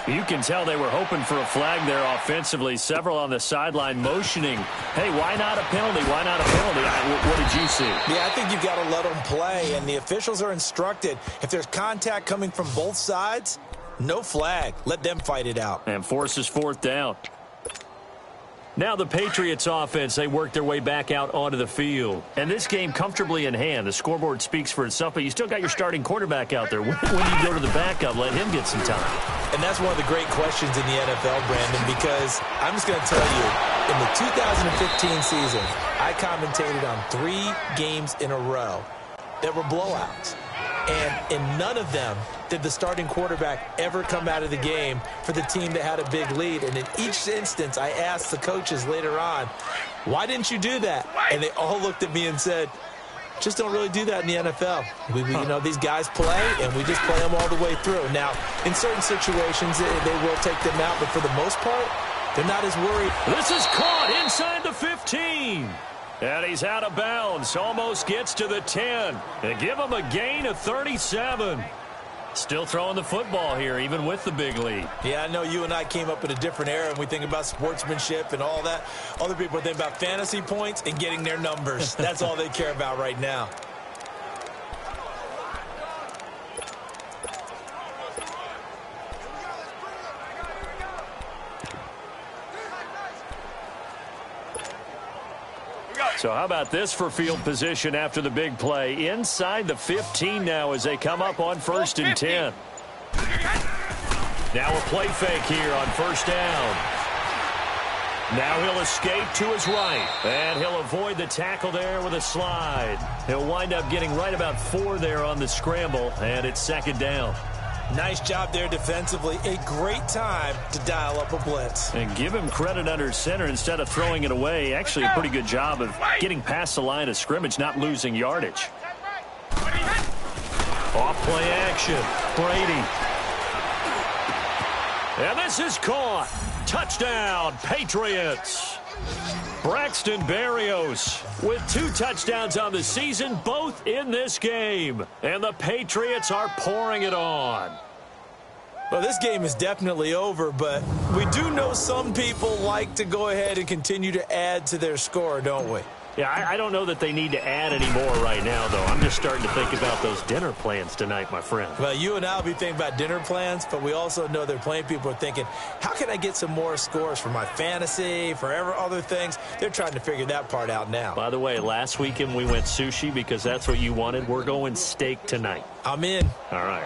You can tell they were hoping for a flag there offensively. Several on the sideline motioning. Hey, why not a penalty? Why not a penalty? What did you see? Yeah, I think you've got to let them play, and the officials are instructed. If there's contact coming from both sides, no flag. Let them fight it out. And forces 4th down. Now the Patriots offense, they work their way back out onto the field. And this game comfortably in hand. The scoreboard speaks for itself, but you still got your starting quarterback out there. When you go to the backup, let him get some time. And that's one of the great questions in the NFL, Brandon, because I'm just going to tell you, in the 2015 season, I commentated on 3 games in a row that were blowouts. And in none of them did the starting quarterback ever come out of the game for the team that had a big lead. And in each instance, I asked the coaches later on, why didn't you do that? And they all looked at me and said, just don't really do that in the NFL. You know, these guys play, and we just play them all the way through. Now, in certain situations, they will take them out, but for the most part, they're not as worried. This is caught inside the 15. And he's out of bounds. Almost gets to the 10. They give him a gain of 37. Still throwing the football here, even with the big lead. Yeah, I know you and I came up in a different era, and we think about sportsmanship and all that. Other people think about fantasy points and getting their numbers. That's all they care about right now. So how about this for field position after the big play? Inside the 15 now as they come up on 1st and 10. Now a play fake here on 1st down. Now he'll escape to his right. And he'll avoid the tackle there with a slide. He'll wind up getting right about 4 there on the scramble, and it's 2nd down. Nice job there defensively. A great time to dial up a blitz. And give him credit under center instead of throwing it away. Actually a pretty good job of getting past the line of scrimmage, not losing yardage. Off play action. Brady. And this is caught. Touchdown, Patriots. Braxton Berrios with 2 touchdowns on the season, both in this game. And the Patriots are pouring it on. Well, this game is definitely over, but we do know some people like to go ahead and continue to add to their score, don't we? Yeah, I don't know that they need to add any more right now, though. I'm just starting to think about those dinner plans tonight, my friend. Well, you and I will be thinking about dinner plans, but we also know they're playing people are thinking, how can I get some more scores for my fantasy, for other things? They're trying to figure that part out now. By the way, last weekend we went sushi because that's what you wanted. We're going steak tonight. I'm in. All right.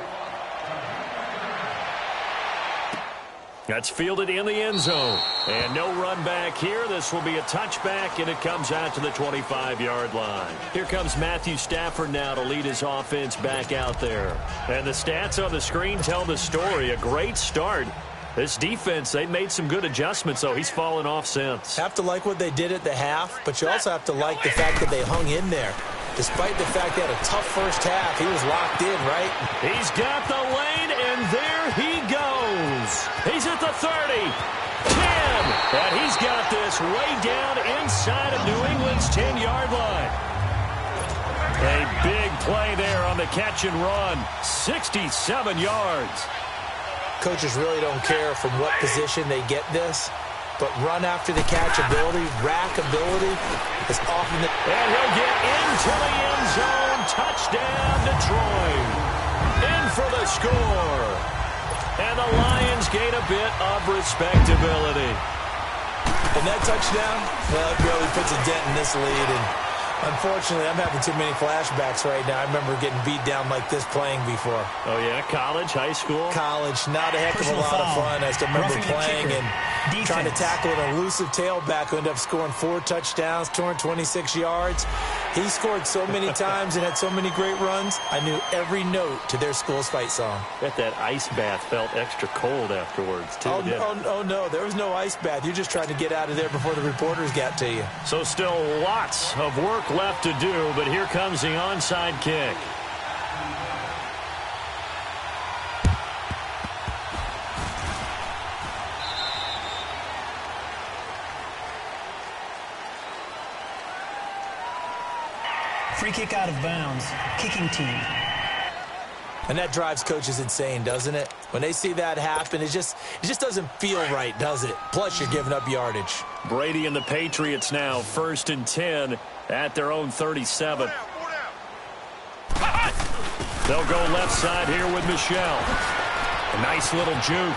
That's fielded in the end zone. And no run back here. This will be a touchback, and it comes out to the 25-yard line. Here comes Matthew Stafford now to lead his offense back out there. And the stats on the screen tell the story. A great start. This defense, they made some good adjustments, though. He's fallen off since. Have to like what they did at the half, but you also have to like the fact that they hung in there. Despite the fact they had a tough first half, he was locked in, right? He's got the lane, and there he goes. He's at the 30, 10, and he's got this way down inside of New England's 10-yard line. A big play there on the catch and run, 67 yards. Coaches really don't care from what position they get this. But run after the catch ability, rack ability is often the... And he'll get into the end zone. Touchdown, Detroit. In for the score. And the Lions gain a bit of respectability. And that touchdown, well, it really puts a dent in this lead. And unfortunately, I'm having too many flashbacks right now. I remember getting beat down like this playing before. Oh, yeah? College, high school? College, not a heck of a lot of fun. I still remember playing and trying to tackle an elusive tailback who ended up scoring 4 touchdowns, 226 yards. He scored so many times and had so many great runs, I knew every note to their school's fight song. Bet that ice bath felt extra cold afterwards, too. Oh, no, there was no ice bath. You're just trying to get out of there before the reporters got to you. So still lots of work left to do, but here comes the onside kick. Free kick out of bounds. Kicking team. And that drives coaches insane, doesn't it? When they see that happen, it just doesn't feel right, does it? Plus, you're giving up yardage. Brady and the Patriots now 1st and 10 at their own 37. They'll go left side here with Michelle. A nice little juke.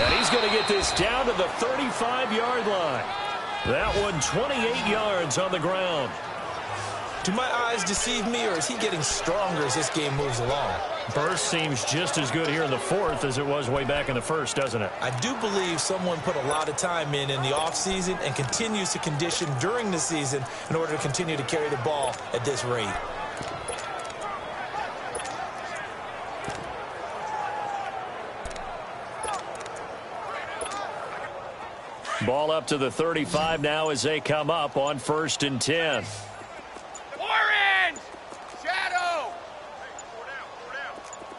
And he's going to get this down to the 35-yard line. That one 28 yards on the ground. Do my eyes deceive me, or is he getting stronger as this game moves along? Burst seems just as good here in the 4th as it was way back in the 1st, doesn't it? I do believe someone put a lot of time in the offseason and continues to condition during the season in order to continue to carry the ball at this rate. Ball up to the 35 now as they come up on 1st and 10. Orange! Shadow! Hey, 4 down.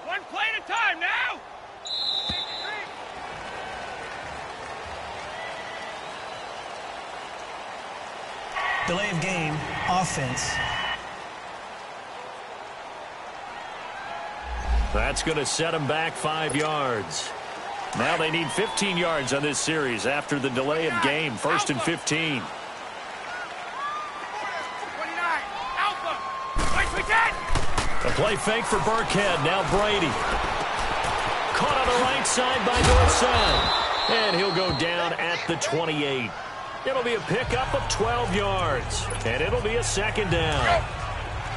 One play at a time now! Delay of game, offense. That's going to set them back 5 yards. Now they need 15 yards on this series after the delay of game. 1st and 15. 29. Alpha! Right we get! A play fake for Burkhead. Now Brady. Caught on the right side by Dorsett. And he'll go down at the 28. It'll be a pickup of 12 yards. And it'll be a 2nd down.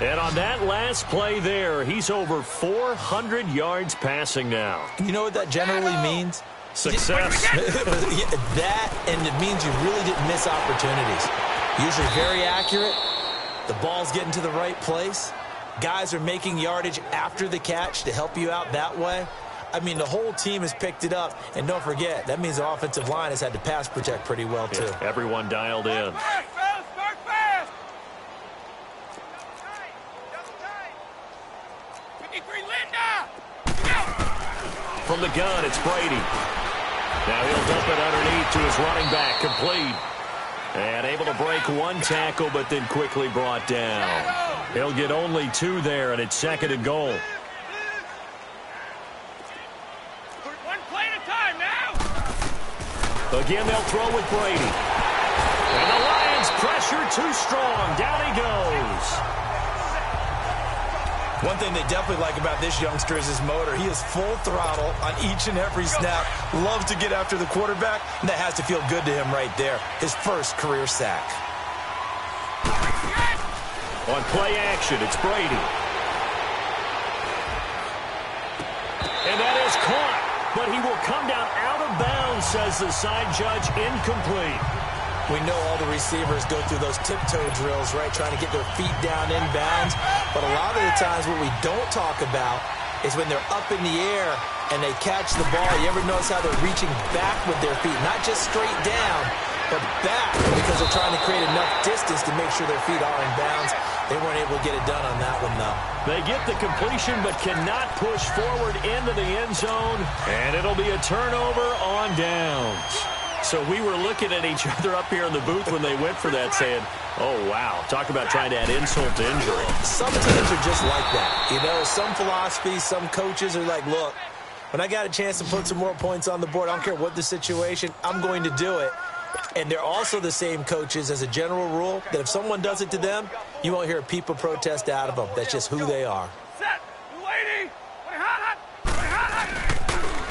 And on that last play there, he's over 400 yards passing now. You know what that generally means? Success. That, and it means you really didn't miss opportunities. Usually very accurate. The ball's getting to the right place. Guys are making yardage after the catch to help you out that way. I mean, the whole team has picked it up. And don't forget, that means the offensive line has had to pass protect pretty well, too. Yeah, everyone dialed in. Fast, fellas, start fast! 53 Linda! From the gun, it's Brady. Now he'll dump it underneath to his running back, complete. And able to break one tackle, but then quickly brought down. He'll get only 2 there, and it's 2nd and goal. One play at a time now! Again, they'll throw with Brady. And the Lions pressure too strong. Down he goes. One thing they definitely like about this youngster is his motor. He is full throttle on each and every snap. Loves to get after the quarterback, and that has to feel good to him right there. His first career sack. On play action, it's Brady. And that is caught, but he will come down out of bounds, says the side judge, incomplete. We know all the receivers go through those tiptoe drills, right, trying to get their feet down in bounds. But a lot of the times what we don't talk about is when they're up in the air and they catch the ball. You ever notice how they're reaching back with their feet? Not just straight down, but back, because they're trying to create enough distance to make sure their feet are in bounds. They weren't able to get it done on that one, though. They get the completion but cannot push forward into the end zone, and it'll be a turnover on downs. So we were looking at each other up here in the booth when they went for that saying, oh, wow, talk about trying to add insult to injury. Some teams are just like that. You know, some philosophies, some coaches are like, look, when I got a chance to put some more points on the board, I don't care what the situation, I'm going to do it. And they're also the same coaches as a general rule that if someone does it to them, you won't hear a peep of protest out of them. That's just who they are. Set! Lady!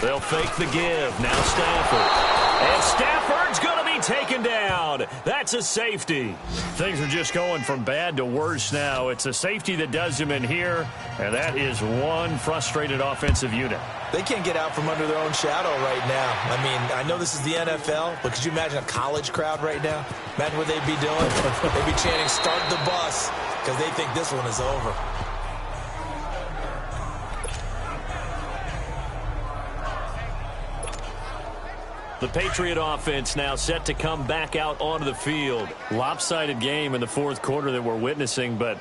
They'll fake the give. Now Stafford. And Stafford's going to be taken down. That's a safety. Things are just going from bad to worse now. It's a safety that does him in here, and that is one frustrated offensive unit. They can't get out from under their own shadow right now. I mean, I know this is the NFL, but could you imagine a college crowd right now? Imagine what they'd be doing. They'd be chanting, start the bus, because they think this one is over. The Patriot offense now set to come back out onto the field. Lopsided game in the 4th quarter that we're witnessing, but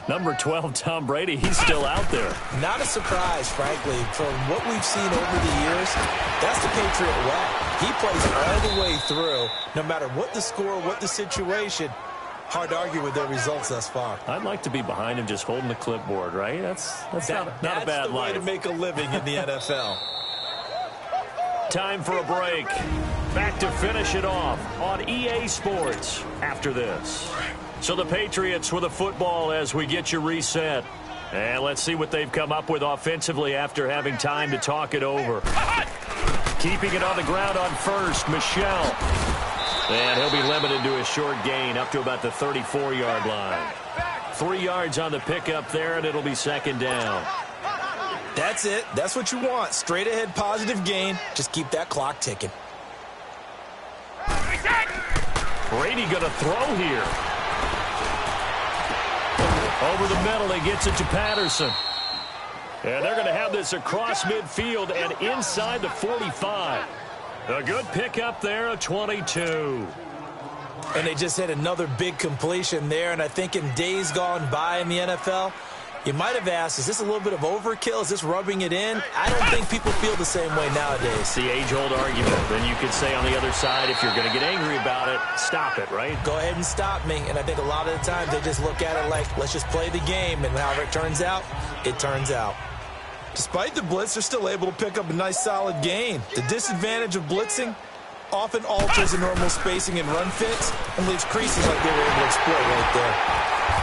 number 12, Tom Brady, he's still out there. Not a surprise, frankly. From what we've seen over the years, that's the Patriot way. He plays all the way through, no matter what the score, what the situation. Hard to argue with their results thus far. I'd like to be behind him just holding the clipboard, right? That's not a bad life. That's the way to make a living in the NFL. Time for a break. Back to finish it off on EA Sports after this. So the Patriots with a football as we get you reset. And let's see what they've come up with offensively after having time to talk it over. Keeping it on the ground on first, Michel. And he'll be limited to a short gain up to about the 34-yard line. 3 yards on the pickup there, and it'll be 2nd down. That's it. That's what you want. Straight ahead, positive gain. Just keep that clock ticking. Brady going to throw here. Over the middle, he gets it to Patterson. And they're going to have this across midfield and inside the 45. A good pickup there, a 22. And they just hit another big completion there. And I think in days gone by in the NFL, you might have asked, is this a little bit of overkill? Is this rubbing it in? I don't think people feel the same way nowadays. It's the age-old argument. Then you could say on the other side, if you're going to get angry about it, stop it, right? Go ahead and stop me. And I think a lot of the times they just look at it like, let's just play the game. And however it turns out, it turns out. Despite the blitz, they're still able to pick up a nice solid gain. The disadvantage of blitzing often alters the normal spacing and run fits and leaves creases like they were able to exploit right there.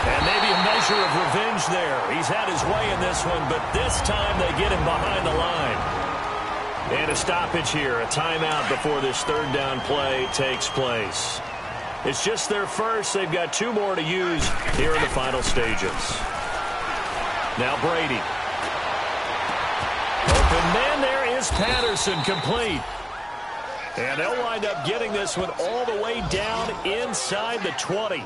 And maybe a measure of revenge there. He's had his way in this one, but this time they get him behind the line. And a stoppage here, a timeout before this third down play takes place. It's just their first. They've got 2 more to use here in the final stages. Now Brady. Open man, there is Patterson, complete. And they'll wind up getting this one all the way down inside the 20.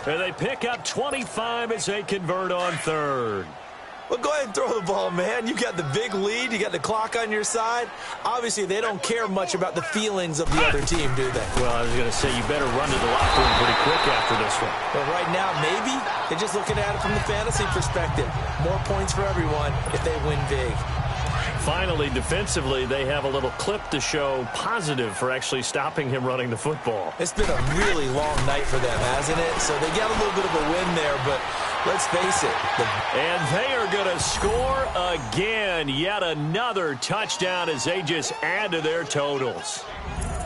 And they pick up 25 as they convert on third. Well, go ahead and throw the ball, man. You got the big lead. You got the clock on your side. Obviously, they don't care much about the feelings of the other team, do they? Well, I was going to say, you better run to the locker room pretty quick after this one. But right now, maybe they're just looking at it from the fantasy perspective. More points for everyone if they win big. Finally, defensively, they have a little clip to show positive for actually stopping him running the football. It's been a really long night for them, hasn't it? So they got a little bit of a win there, but let's face it. And they are going to score again. Yet another touchdown as they just add to their totals.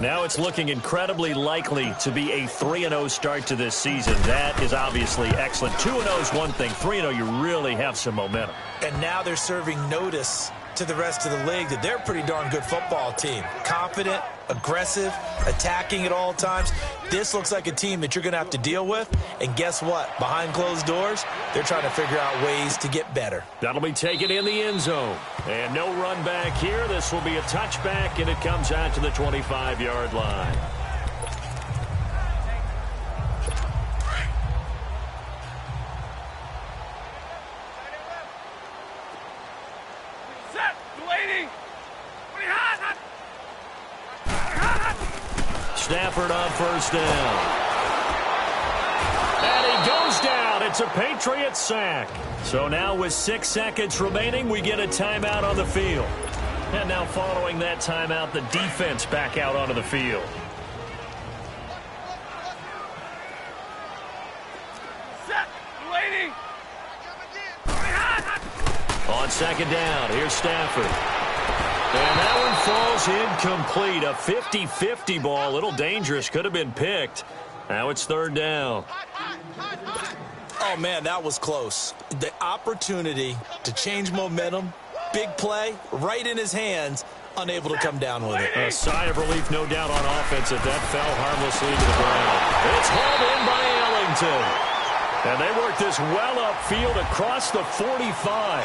Now it's looking incredibly likely to be a 3-0 start to this season. That is obviously excellent. 2-0 is one thing. 3-0, you really have some momentum. And now they're serving notice to the rest of the league that they're a pretty darn good football team. Confident, aggressive, attacking at all times. This looks like a team that you're going to have to deal with. And guess what? Behind closed doors, they're trying to figure out ways to get better. That'll be taken in the end zone. And no run back here. This will be a touchback, and it comes out to the 25-yard line. Stafford on first down. And he goes down. It's a Patriot sack. So now with 6 seconds remaining, we get a timeout on the field. And now following that timeout, the defense back out onto the field. On second down, here's Stafford. And that one falls incomplete. A 50-50 ball. A little dangerous. Could have been picked. Now it's third down. Oh, man, that was close. The opportunity to change momentum, big play, right in his hands, unable to come down with it. A sigh of relief, no doubt, on offense if that fell harmlessly to the ground. It's hauled in by Ellington. And they work this well upfield across the 45.